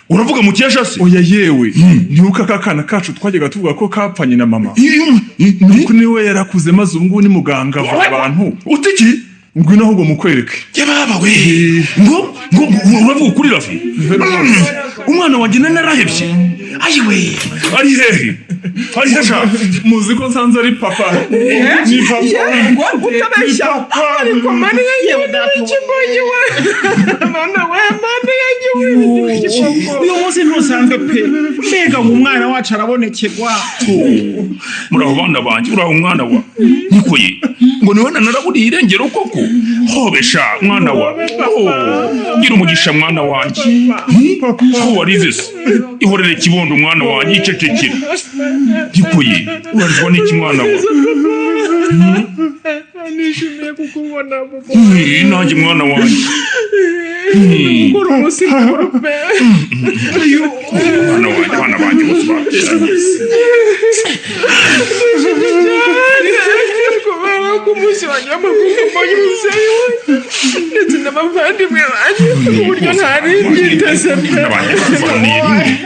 uravuga Mukesha se oya yewe ntibuka kakana kacu twajyaga tuvuga ko kapfanye na mama nuko niwe yarakuze maze ubu ngubu ni muganga avura abantu utiki ngwino ahubwo mukwereke yababa we ngo uravuga ukuri rafi umwana wanjye narahebye ayiwe ari hehe ari hehe muzi ko nsanze ari papa ni papa utabeshya ariko mani yewe datuboye we mama we mani yewe uyu munsi ntusanzwe pe mbega umwana wacu arabonekerwa muraho bana banjye uraho umwana wa nikuye ngo niwe naraburiye irengero koko hobesha mwana wa gira umugisha mwana wanjye ko warize se ihorere kibondo mwana wanjye icecekera nikuye urarwa n'iki mwana wa nishimiye kukubona nanjye mwana wanjye kuri umunsi mukuru pe bana banjye bose bateranye kubera ko umunsi wanjye w'amavuko mbonye umuzeyi we ndetse n'abavandimwe banjye ku buryo ntari byiteze pe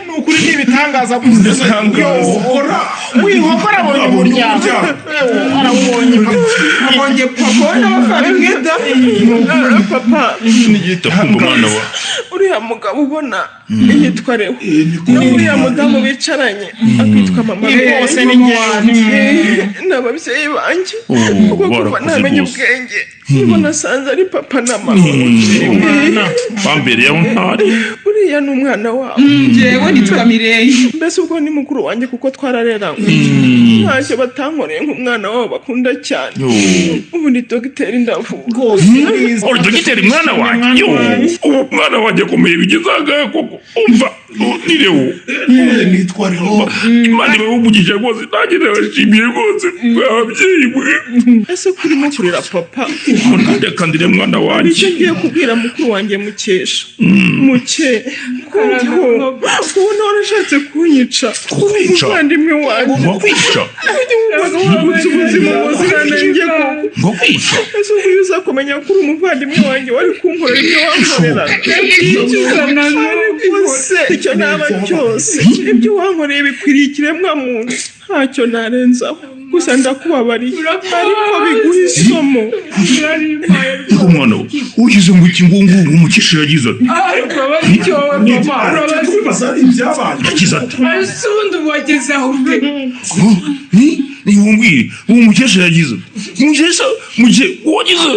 ni ukuri n'ibitangaza gusa wihogora abonye umuryango arawubonye abonye papa n'abavandimwe da papa umwana wa uriya mugabo ubona yitwa Rewe n'uriya mudamu bicaranye akitwa mama bose ni njye n'ababyeyi banjye ubwo kuva namenye ubwenge nibo nasanze ari papa na mama bambereyeho ntari uriya ni umwana wabo njyewe nitwa Mireille mbese ubwo ni mukuru wanjye kuko twarareranywe ntacyo batankoreye nk'umwana wabo bakunda cyane ubu ni dogiteri ndavuga uri dogiteri mwana wanjye umwana wanjye akomeye bigeze ahangaha koko umva nirewo nitwa Rewo imana ibavugije rwose nanjye ndabashimiye rwose ababyeyi mwe ese kurimo kurera papa reka ndire mwana wanjye nicyo ngiye kubwira mukuru wanjye Mukesha muke kuko ubona warashatse kunyica umuvandimwe wanjye ngo kwica wagutse ubuzima buziranenge ngo kwica ese ubu uza kumenya ko uri umuvandimwe wanjye wari kunkorera ibyo wankoreraga icyo naba cyose ibyo wankoreye bikwiriye ikiremwa muntu ntacyo narenzaho gusa ndakubabariye ariko biguha isomo. Ariko mwana we ugize ngo iki ngungu umukesha yagize ati ariko baricyo mama yagize ati ese ubundi wageze aho ute niwumbwire uwo mukesha yagize umukesha mugihe wagize